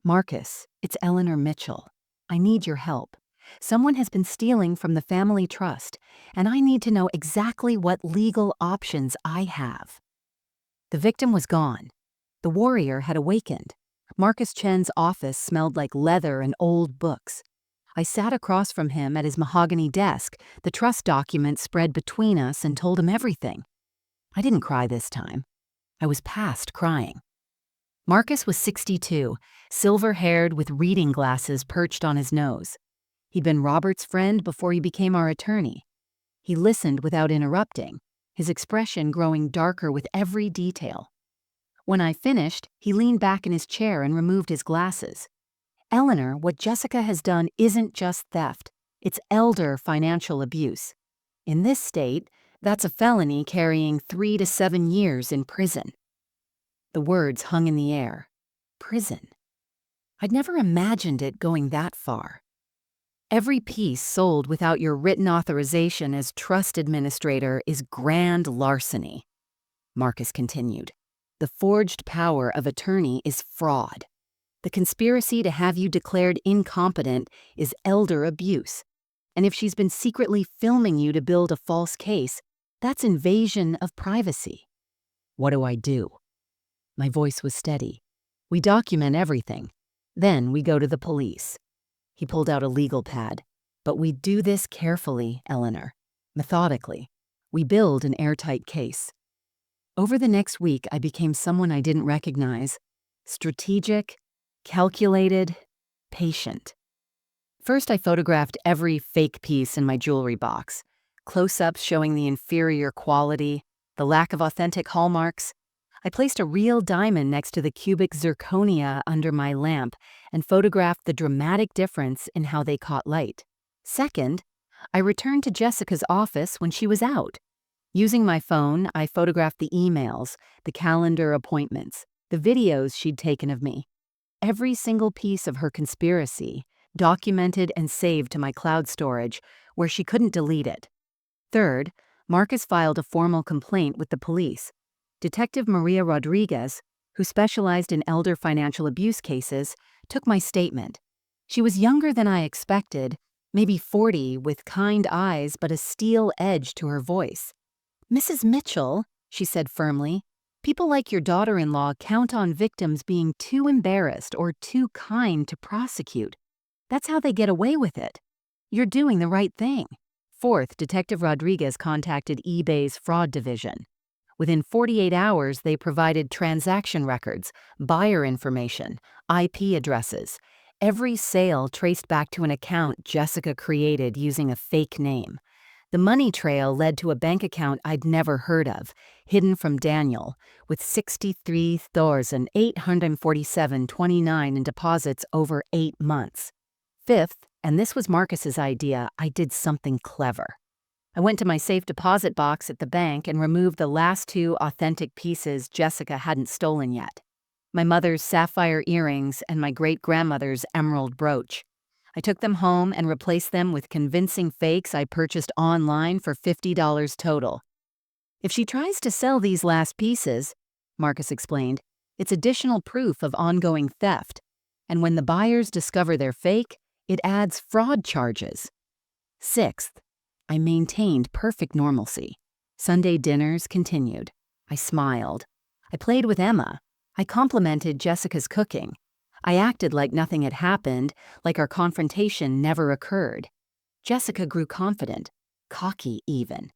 Marcus, it's Eleanor Mitchell. I need your help. Someone has been stealing from the family trust, and I need to know exactly what legal options I have. The victim was gone. The warrior had awakened. Marcus Chen's office smelled like leather and old books. I sat across from him at his mahogany desk, the trust document spread between us, and told him everything. I didn't cry this time. I was past crying. Marcus was 62, silver-haired with reading glasses perched on his nose. He'd been Robert's friend before he became our attorney. He listened without interrupting, his expression growing darker with every detail. When I finished, he leaned back in his chair and removed his glasses. Eleanor, what Jessica has done isn't just theft. It's elder financial abuse. In this state, that's a felony carrying 3 to 7 years in prison. The words hung in the air. Prison. I'd never imagined it going that far. Every piece sold without your written authorization as trust administrator is grand larceny. Marcus continued. The forged power of attorney is fraud. The conspiracy to have you declared incompetent is elder abuse. And if she's been secretly filming you to build a false case, that's invasion of privacy. What do I do? My voice was steady. We document everything. Then we go to the police. He pulled out a legal pad. But we do this carefully, Eleanor. Methodically. We build an airtight case. Over the next week, I became someone I didn't recognize. Strategic, calculated, patient. First, I photographed every fake piece in my jewelry box. Close-ups showing the inferior quality, the lack of authentic hallmarks. I placed a real diamond next to the cubic zirconia under my lamp and photographed the dramatic difference in how they caught light. Second, I returned to Jessica's office when she was out. Using my phone, I photographed the emails, the calendar appointments, the videos she'd taken of me. Every single piece of her conspiracy, documented and saved to my cloud storage, where she couldn't delete it. Third, Marcus filed a formal complaint with the police. Detective Maria Rodriguez, who specialized in elder financial abuse cases, took my statement. She was younger than I expected, maybe 40, with kind eyes but a steel edge to her voice. Mrs. Mitchell, she said firmly, people like your daughter-in-law count on victims being too embarrassed or too kind to prosecute. That's how they get away with it. You're doing the right thing. Fourth, Detective Rodriguez contacted eBay's fraud division. Within 48 hours, they provided transaction records, buyer information, IP addresses. Every sale traced back to an account Jessica created using a fake name. The money trail led to a bank account I'd never heard of, hidden from Daniel, with $63,847.29 in deposits over 8 months. Fifth, and this was Marcus's idea, I did something clever. I went to my safe deposit box at the bank and removed the last 2 authentic pieces Jessica hadn't stolen yet. My mother's sapphire earrings and my great-grandmother's emerald brooch. I took them home and replaced them with convincing fakes I purchased online for $50 total. If she tries to sell these last pieces, Marcus explained, it's additional proof of ongoing theft. And when the buyers discover they're fake, it adds fraud charges. Sixth, I maintained perfect normalcy. Sunday dinners continued. I smiled. I played with Emma. I complimented Jessica's cooking. I acted like nothing had happened, like our confrontation never occurred. Jessica grew confident, cocky even.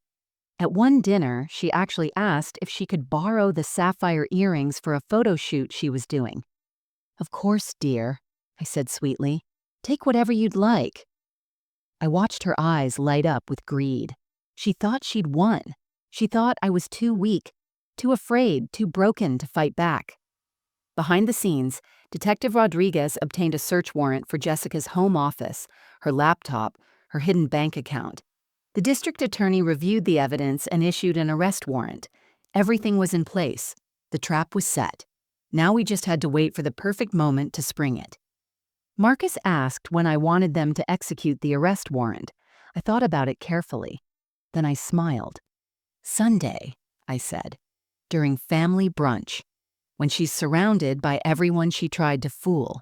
At one dinner, she actually asked if she could borrow the sapphire earrings for a photo shoot she was doing. "Of course, dear," I said sweetly. "Take whatever you'd like." I watched her eyes light up with greed. She thought she'd won. She thought I was too weak, too afraid, too broken to fight back. Behind the scenes, Detective Rodriguez obtained a search warrant for Jessica's home office, her laptop, her hidden bank account. The district attorney reviewed the evidence and issued an arrest warrant. Everything was in place. The trap was set. Now we just had to wait for the perfect moment to spring it. Marcus asked when I wanted them to execute the arrest warrant. I thought about it carefully. Then I smiled. "Sunday," I said, "during family brunch, when she's surrounded by everyone she tried to fool."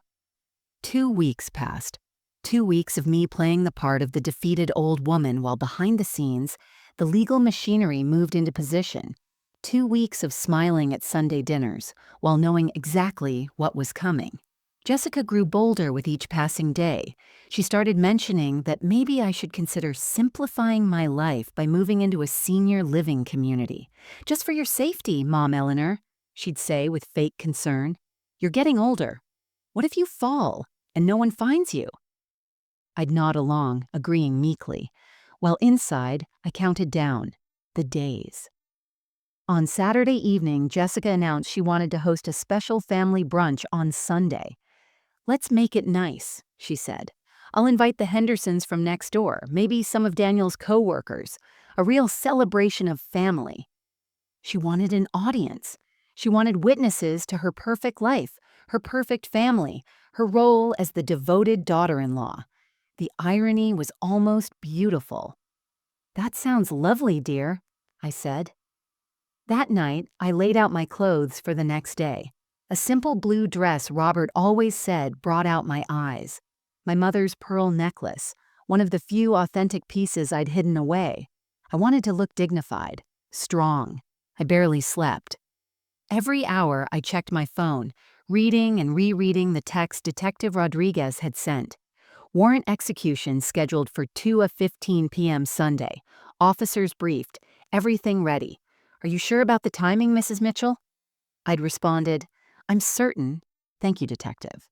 2 weeks passed. 2 weeks of me playing the part of the defeated old woman while behind the scenes, the legal machinery moved into position. 2 weeks of smiling at Sunday dinners while knowing exactly what was coming. Jessica grew bolder with each passing day. She started mentioning that maybe I should consider simplifying my life by moving into a senior living community. "Just for your safety, Mom Eleanor," she'd say with fake concern. "You're getting older. What if you fall and no one finds you?" I'd nod along, agreeing meekly, while inside I counted down the days. On Saturday evening, Jessica announced she wanted to host a special family brunch on Sunday. "Let's make it nice," she said. "I'll invite the Hendersons from next door, maybe some of Daniel's co-workers. A real celebration of family." She wanted an audience. She wanted witnesses to her perfect life, her perfect family, her role as the devoted daughter-in-law. The irony was almost beautiful. "That sounds lovely, dear," I said. That night, I laid out my clothes for the next day. A simple blue dress Robert always said brought out my eyes. My mother's pearl necklace, one of the few authentic pieces I'd hidden away. I wanted to look dignified, strong. I barely slept. Every hour, I checked my phone, reading and rereading the text Detective Rodriguez had sent. Warrant execution scheduled for 2:15 p.m. Sunday. Officers briefed. Everything ready. "Are you sure about the timing, Mrs. Mitchell?" I'd responded, "I'm certain. Thank you, Detective."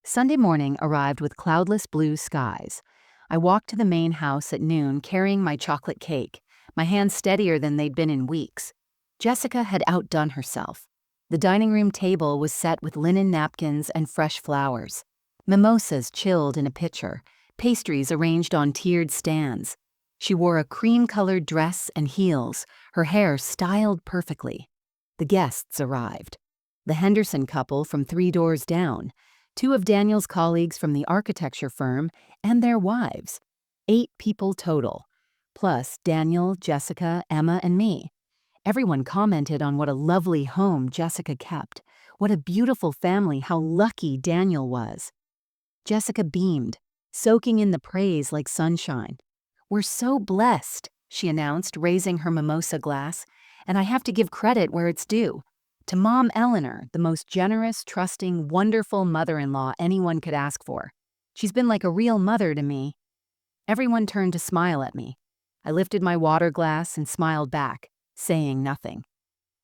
Sunday morning arrived with cloudless blue skies. I walked to the main house at noon carrying my chocolate cake, my hands steadier than they'd been in weeks. Jessica had outdone herself. The dining room table was set with linen napkins and fresh flowers. Mimosas chilled in a pitcher, pastries arranged on tiered stands. She wore a cream-colored dress and heels, her hair styled perfectly. The guests arrived. The Henderson couple from 3 doors down, 2 of Daniel's colleagues from the architecture firm, and their wives. 8 people total, plus Daniel, Jessica, Emma, and me. Everyone commented on what a lovely home Jessica kept, what a beautiful family, how lucky Daniel was. Jessica beamed, soaking in the praise like sunshine. "We're so blessed," she announced, raising her mimosa glass, "and I have to give credit where it's due. To Mom Eleanor, the most generous, trusting, wonderful mother-in-law anyone could ask for. She's been like a real mother to me." Everyone turned to smile at me. I lifted my water glass and smiled back, saying nothing.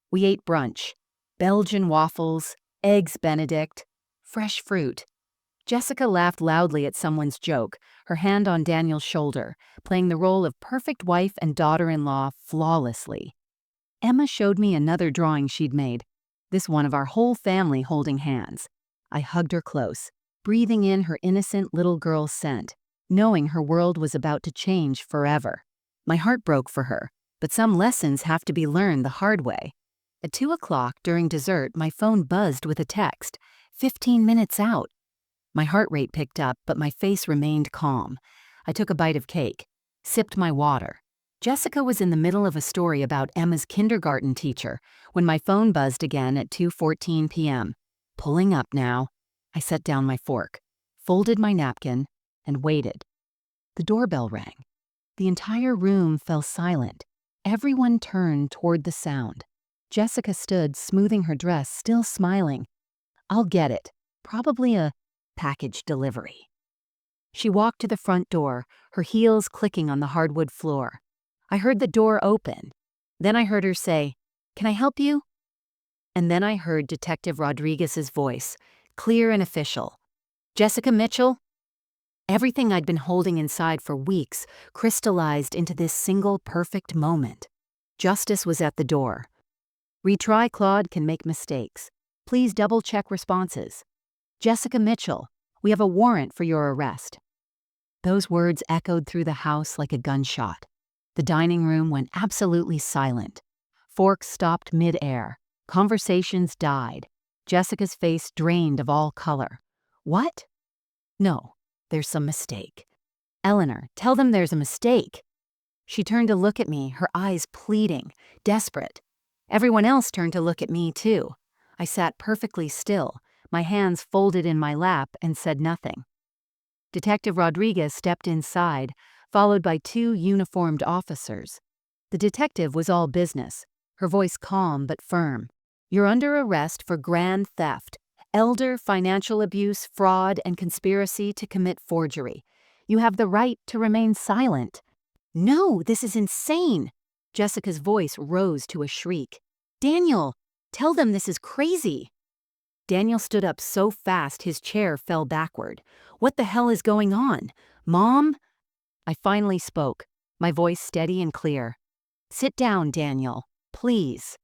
We ate brunch. Belgian waffles, eggs Benedict, fresh fruit. Jessica laughed loudly at someone's joke, her hand on Daniel's shoulder, playing the role of perfect wife and daughter-in-law flawlessly. Emma showed me another drawing she'd made, this one of our whole family holding hands. I hugged her close, breathing in her innocent little girl scent, knowing her world was about to change forever. My heart broke for her, but some lessons have to be learned the hard way. At 2 o'clock during dessert, my phone buzzed with a text, 15 minutes out. My heart rate picked up, but my face remained calm. I took a bite of cake, sipped my water. Jessica was in the middle of a story about Emma's kindergarten teacher when my phone buzzed again at 2:14 p.m. Pulling up now. I set down my fork, folded my napkin, and waited. The doorbell rang. The entire room fell silent. Everyone turned toward the sound. Jessica stood, smoothing her dress, still smiling. "I'll get it. Probably a package delivery." She walked to the front door, her heels clicking on the hardwood floor. I heard the door open. Then I heard her say, "Can I help you?" And then I heard Detective Rodriguez's voice, clear and official. "Jessica Mitchell?" Everything I'd been holding inside for weeks crystallized into this single perfect moment. Justice was at the door. "Retry Claude can make mistakes. Please double-check responses. Jessica Mitchell, we have a warrant for your arrest." Those words echoed through the house like a gunshot. The dining room went absolutely silent. Forks stopped mid-air. Conversations died. Jessica's face drained of all color. "What?" "No, there's some mistake." "Eleanor, tell them there's a mistake." She turned to look at me, her eyes pleading, desperate. Everyone else turned to look at me, too. I sat perfectly still, my hands folded in my lap, and said nothing. Detective Rodriguez stepped inside, followed by 2 uniformed officers. The detective was all business, her voice calm but firm. "You're under arrest for grand theft, elder financial abuse, fraud, and conspiracy to commit forgery. You have the right to remain silent." "No, this is insane!" Jessica's voice rose to a shriek. "Daniel, tell them this is crazy." Daniel stood up so fast his chair fell backward. "What the hell is going on? Mom?" I finally spoke, my voice steady and clear. "Sit down, Daniel, please."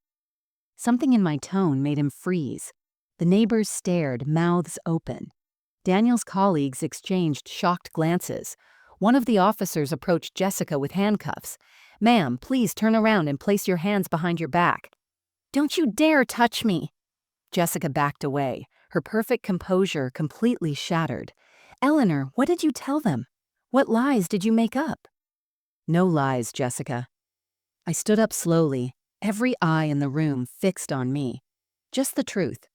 Something in my tone made him freeze. The neighbors stared, mouths open. Daniel's colleagues exchanged shocked glances. One of the officers approached Jessica with handcuffs. "Ma'am, please turn around and place your hands behind your back." "Don't you dare touch me!" Jessica backed away, her perfect composure completely shattered. "Eleanor, what did you tell them? What lies did you make up?" "No lies, Jessica." I stood up slowly, every eye in the room fixed on me. "Just the truth.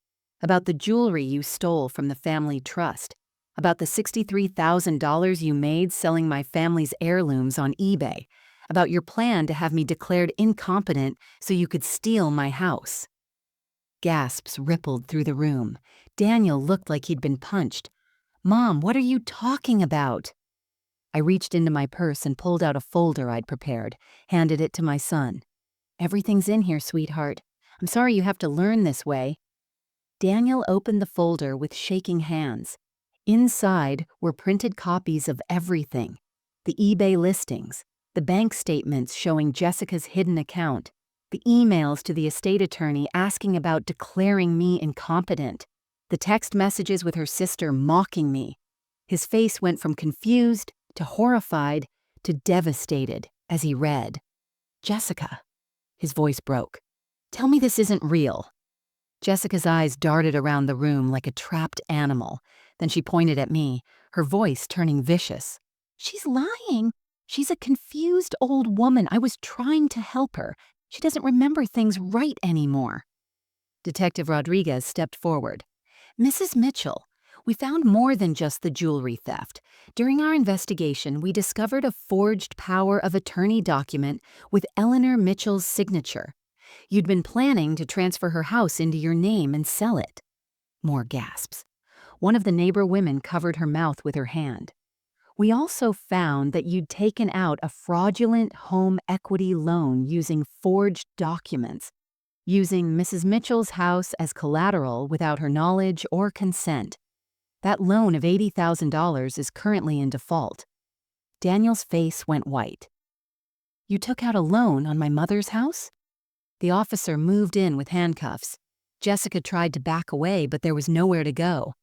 About the jewelry you stole from the family trust. About the $63,000 you made selling my family's heirlooms on eBay. About your plan to have me declared incompetent so you could steal my house." Gasps rippled through the room. Daniel looked like he'd been punched. "Mom, what are you talking about?" I reached into my purse and pulled out a folder I'd prepared, handed it to my son. "Everything's in here, sweetheart. I'm sorry you have to learn this way." Daniel opened the folder with shaking hands. Inside were printed copies of everything. The eBay listings, the bank statements showing Jessica's hidden account, the emails to the estate attorney asking about declaring me incompetent, the text messages with her sister mocking me. His face went from confused to horrified to devastated as he read. "Jessica," his voice broke. "Tell me this isn't real." Jessica's eyes darted around the room like a trapped animal. Then she pointed at me, her voice turning vicious. "She's lying. She's a confused old woman. I was trying to help her. She doesn't remember things right anymore." Detective Rodriguez stepped forward. "Mrs. Mitchell, we found more than just the jewelry theft. During our investigation, we discovered a forged power of attorney document with Eleanor Mitchell's signature. You'd been planning to transfer her house into your name and sell it." More gasps. One of the neighbor women covered her mouth with her hand. "We also found that you'd taken out a fraudulent home equity loan using forged documents, using Mrs. Mitchell's house as collateral without her knowledge or consent. That loan of $80,000 is currently in default." Daniel's face went white. "You took out a loan on my mother's house?" The officer moved in with handcuffs. Jessica tried to back away, but there was nowhere to go.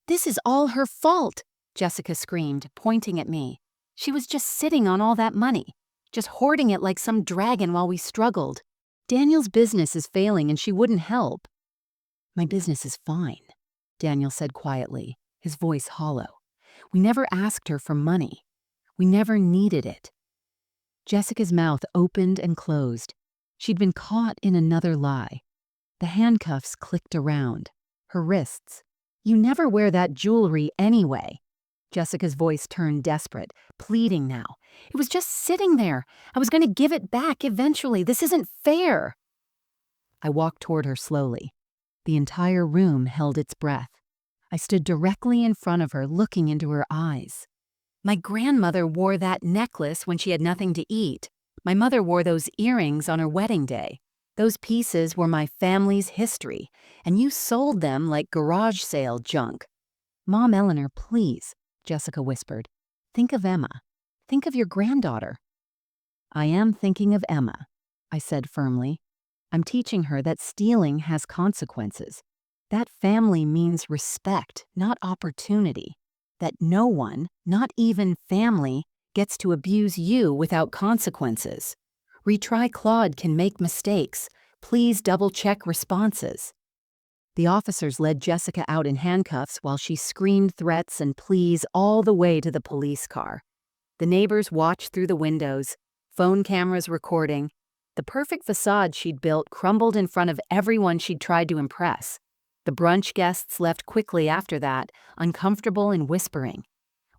"This is all her fault," Jessica screamed, pointing at me. "She was just sitting on all that money, just hoarding it like some dragon while we struggled. Daniel's business is failing and she wouldn't help." "My business is fine," Daniel said quietly, his voice hollow. "We never asked her for money. We never needed it." Jessica's mouth opened and closed. She'd been caught in another lie. The handcuffs clicked around. Her wrists. "You never wear that jewelry anyway." Jessica's voice turned desperate, pleading now. It was just sitting there. I was going to give it back eventually. This isn't fair. I walked toward her slowly. The entire room held its breath. I stood directly in front of her, looking into her eyes. My grandmother wore that necklace when she had nothing to eat. My mother wore those earrings on her wedding day. Those pieces were my family's history, and you sold them like garage sale junk. Mom Eleanor, please, Jessica whispered. Think of Emma. Think of your granddaughter. I am thinking of Emma, I said firmly. I'm teaching her that stealing has consequences. That family means respect, not opportunity. That no one, not even family, gets to abuse you without consequences. Retry Claude can make mistakes. Please double-check responses. The officers led Jessica out in handcuffs while she screamed threats and pleas all the way to the police car. The neighbors watched through the windows, phone cameras recording. The perfect facade she'd built crumbled in front of everyone she'd tried to impress. The brunch guests left quickly after that, uncomfortable and whispering.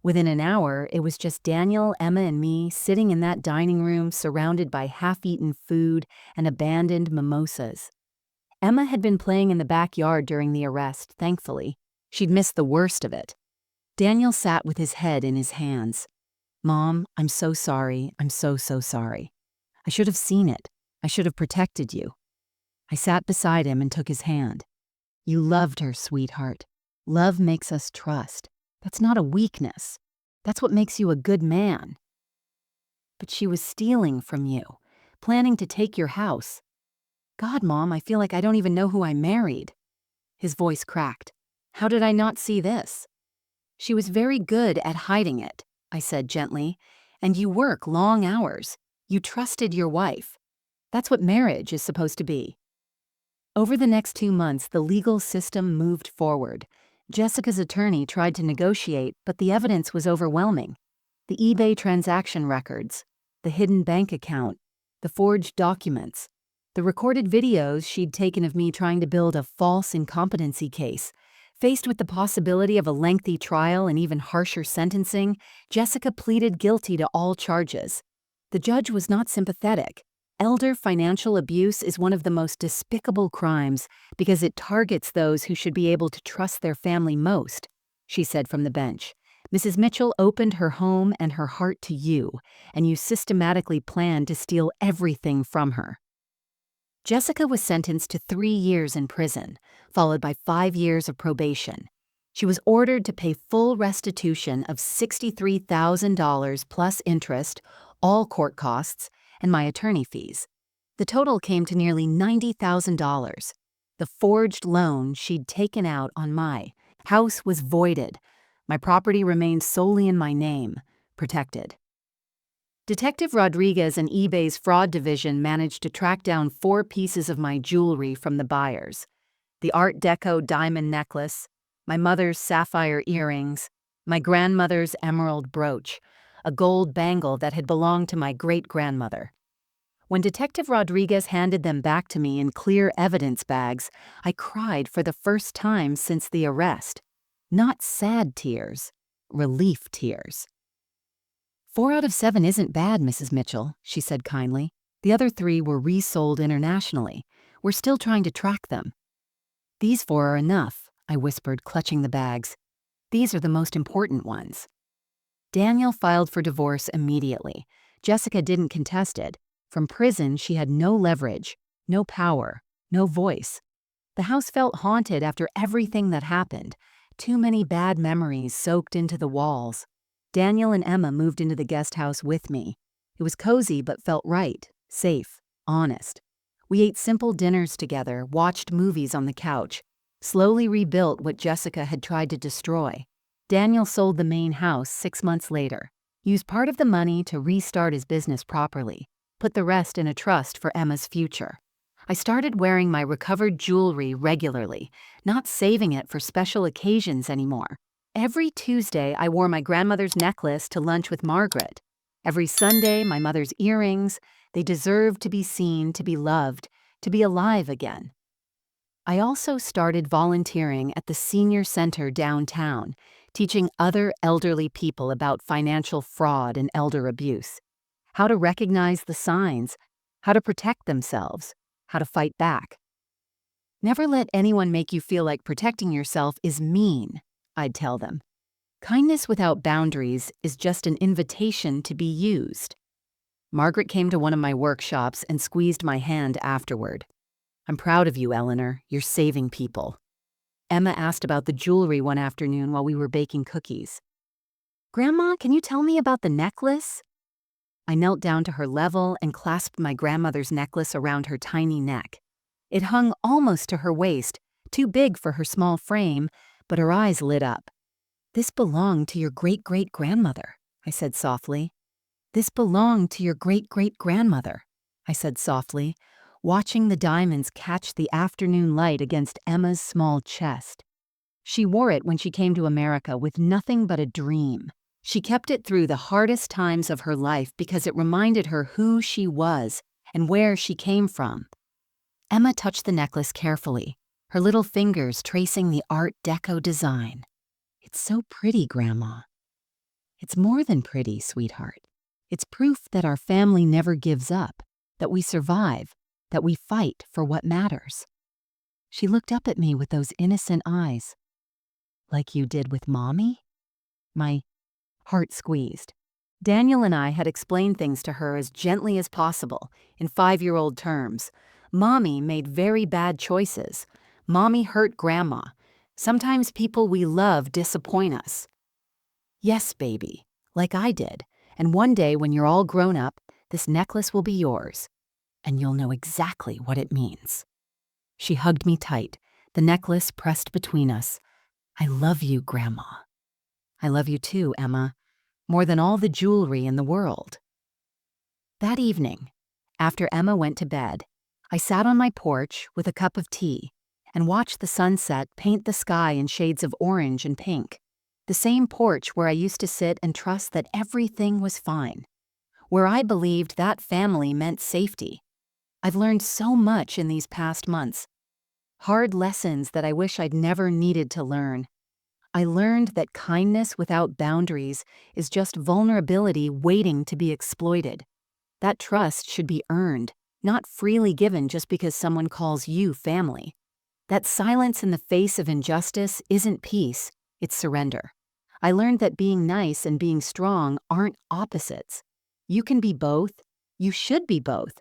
Within an hour, it was just Daniel, Emma, and me sitting in that dining room surrounded by half-eaten food and abandoned mimosas. Emma had been playing in the backyard during the arrest, thankfully. She'd missed the worst of it. Daniel sat with his head in his hands. Mom, I'm so sorry. I'm so sorry. I should have seen it. I should have protected you. I sat beside him and took his hand. You loved her, sweetheart. Love makes us trust. That's not a weakness. That's what makes you a good man. But she was stealing from you, planning to take your house. God, Mom, I feel like I don't even know who I married. His voice cracked. How did I not see this? She was very good at hiding it, I said gently, and you work long hours. You trusted your wife. That's what marriage is supposed to be. Over the next 2 months, the legal system moved forward. Jessica's attorney tried to negotiate, but the evidence was overwhelming. The eBay transaction records, the hidden bank account, the forged documents, the recorded videos she'd taken of me trying to build a false incompetency case. Faced with the possibility of a lengthy trial and even harsher sentencing, Jessica pleaded guilty to all charges. The judge was not sympathetic. Elder financial abuse is one of the most despicable crimes because it targets those who should be able to trust their family most, she said from the bench. Mrs. Mitchell opened her home and her heart to you, and you systematically planned to steal everything from her. Jessica was sentenced to 3 years in prison, followed by 5 years of probation. She was ordered to pay full restitution of $63,000 plus interest, all court costs, and my attorney fees. The total came to nearly $90,000. The forged loan she'd taken out on my house was voided. My property remained solely in my name, protected. Detective Rodriguez and eBay's fraud division managed to track down 4 pieces of my jewelry from the buyers. The Art Deco diamond necklace, my mother's sapphire earrings, my grandmother's emerald brooch, a gold bangle that had belonged to my great-grandmother. When Detective Rodriguez handed them back to me in clear evidence bags, I cried for the first time since the arrest. Not sad tears, relief tears. 4 out of 7 isn't bad, Mrs. Mitchell, she said kindly. The other 3 were resold internationally. We're still trying to track them. These 4 are enough, I whispered, clutching the bags. These are the most important ones. Daniel filed for divorce immediately. Jessica didn't contest it. From prison, she had no leverage, no power, no voice. The house felt haunted after everything that happened. Too many bad memories soaked into the walls. Daniel and Emma moved into the guest house with me. It was cozy but felt right, safe, honest. We ate simple dinners together, watched movies on the couch, slowly rebuilt what Jessica had tried to destroy. Daniel sold the main house 6 months later, used part of the money to restart his business properly, put the rest in a trust for Emma's future. I started wearing my recovered jewelry regularly, not saving it for special occasions anymore. Every Tuesday, I wore my grandmother's necklace to lunch with Margaret. Every Sunday, my mother's earrings. They deserved to be seen, to be loved, to be alive again. I also started volunteering at the senior center downtown, teaching other elderly people about financial fraud and elder abuse, how to recognize the signs, how to protect themselves, how to fight back. Never let anyone make you feel like protecting yourself is mean, I'd tell them. Kindness without boundaries is just an invitation to be used. Margaret came to one of my workshops and squeezed my hand afterward. I'm proud of you, Eleanor. You're saving people. Emma asked about the jewelry one afternoon while we were baking cookies. Grandma, can you tell me about the necklace? I knelt down to her level and clasped my grandmother's necklace around her tiny neck. It hung almost to her waist, too big for her small frame, but her eyes lit up. This belonged to your great-great-grandmother, I said softly. This belonged to your great-great-grandmother, I said softly, watching the diamonds catch the afternoon light against Emma's small chest. She wore it when she came to America with nothing but a dream. She kept it through the hardest times of her life because it reminded her who she was and where she came from. Emma touched the necklace carefully, her little fingers tracing the Art Deco design. It's so pretty, Grandma. It's more than pretty, sweetheart. It's proof that our family never gives up, that we survive, that we fight for what matters. She looked up at me with those innocent eyes. Like you did with Mommy? My heart squeezed. Daniel and I had explained things to her as gently as possible, in 5-year-old terms. Mommy made very bad choices. Mommy hurt Grandma. Sometimes people we love disappoint us. Yes, baby, like I did. And one day when you're all grown up, this necklace will be yours. And you'll know exactly what it means. She hugged me tight, the necklace pressed between us. I love you, Grandma. I love you too, Emma, more than all the jewelry in the world. That evening, after Emma went to bed, I sat on my porch with a cup of tea and watched the sunset paint the sky in shades of orange and pink. The same porch where I used to sit and trust that everything was fine, where I believed that family meant safety. I've learned so much in these past months. Hard lessons that I wish I'd never needed to learn. I learned that kindness without boundaries is just vulnerability waiting to be exploited. That trust should be earned, not freely given just because someone calls you family. That silence in the face of injustice isn't peace, it's surrender. I learned that being nice and being strong aren't opposites. You can be both. You should be both.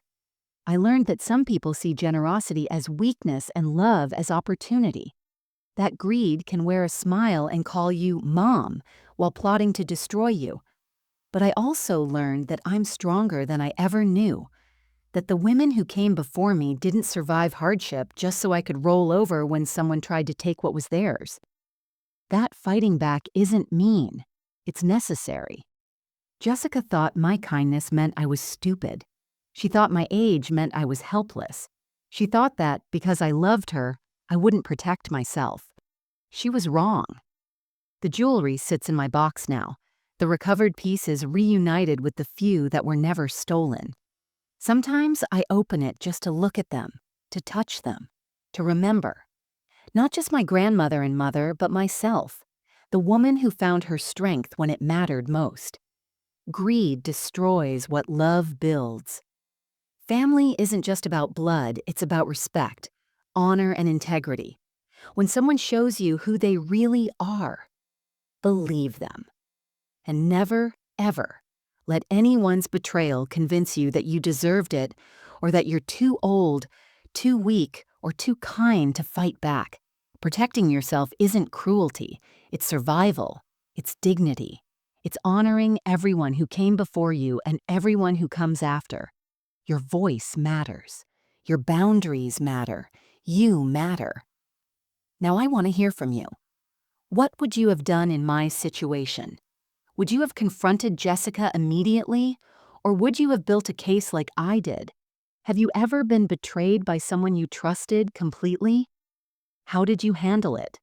I learned that some people see generosity as weakness and love as opportunity. That greed can wear a smile and call you Mom while plotting to destroy you. But I also learned that I'm stronger than I ever knew, that the women who came before me didn't survive hardship just so I could roll over when someone tried to take what was theirs. That fighting back isn't mean, it's necessary. Jessica thought my kindness meant I was stupid. She thought my age meant I was helpless. She thought that, because I loved her, I wouldn't protect myself. She was wrong. The jewelry sits in my box now, the recovered pieces reunited with the few that were never stolen. Sometimes I open it just to look at them, to touch them, to remember. Not just my grandmother and mother, but myself, the woman who found her strength when it mattered most. Greed destroys what love builds. Family isn't just about blood, it's about respect, honor, and integrity. When someone shows you who they really are, believe them. And never, ever let anyone's betrayal convince you that you deserved it or that you're too old, too weak, or too kind to fight back. Protecting yourself isn't cruelty, it's survival, it's dignity. It's honoring everyone who came before you and everyone who comes after. Your voice matters. Your boundaries matter. You matter. Now I want to hear from you. What would you have done in my situation? Would you have confronted Jessica immediately, or would you have built a case like I did? Have you ever been betrayed by someone you trusted completely? How did you handle it?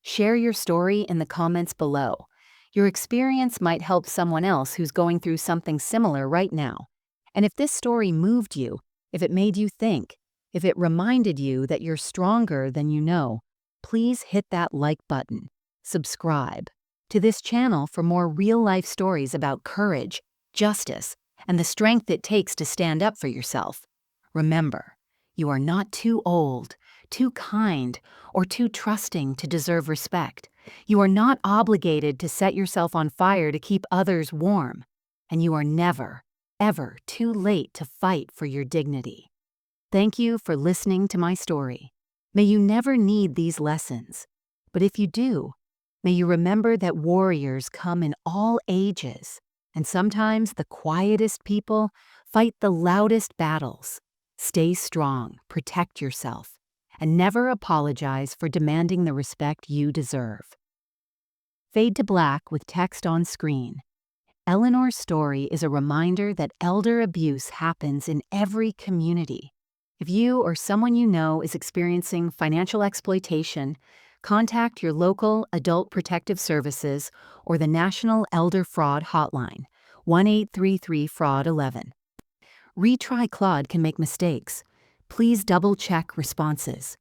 Share your story in the comments below. Your experience might help someone else who's going through something similar right now. And if this story moved you, if it made you think, If it reminded you that you're stronger than you know, please hit that like button. Subscribe to this channel for more real-life stories about courage, justice, and the strength it takes to stand up for yourself. Remember, you are not too old, too kind, or too trusting to deserve respect. You are not obligated to set yourself on fire to keep others warm. And you are never, ever too late to fight for your dignity. Thank you for listening to my story. May you never need these lessons. But if you do, may you remember that warriors come in all ages, and sometimes the quietest people fight the loudest battles. Stay strong, protect yourself, and never apologize for demanding the respect you deserve. Fade to black with text on screen. Eleanor's story is a reminder that elder abuse happens in every community. If you or someone you know is experiencing financial exploitation, contact your local Adult Protective Services or the National Elder Fraud Hotline, 1-833-FRAUD-11. Retry Claude can make mistakes. Please double-check responses.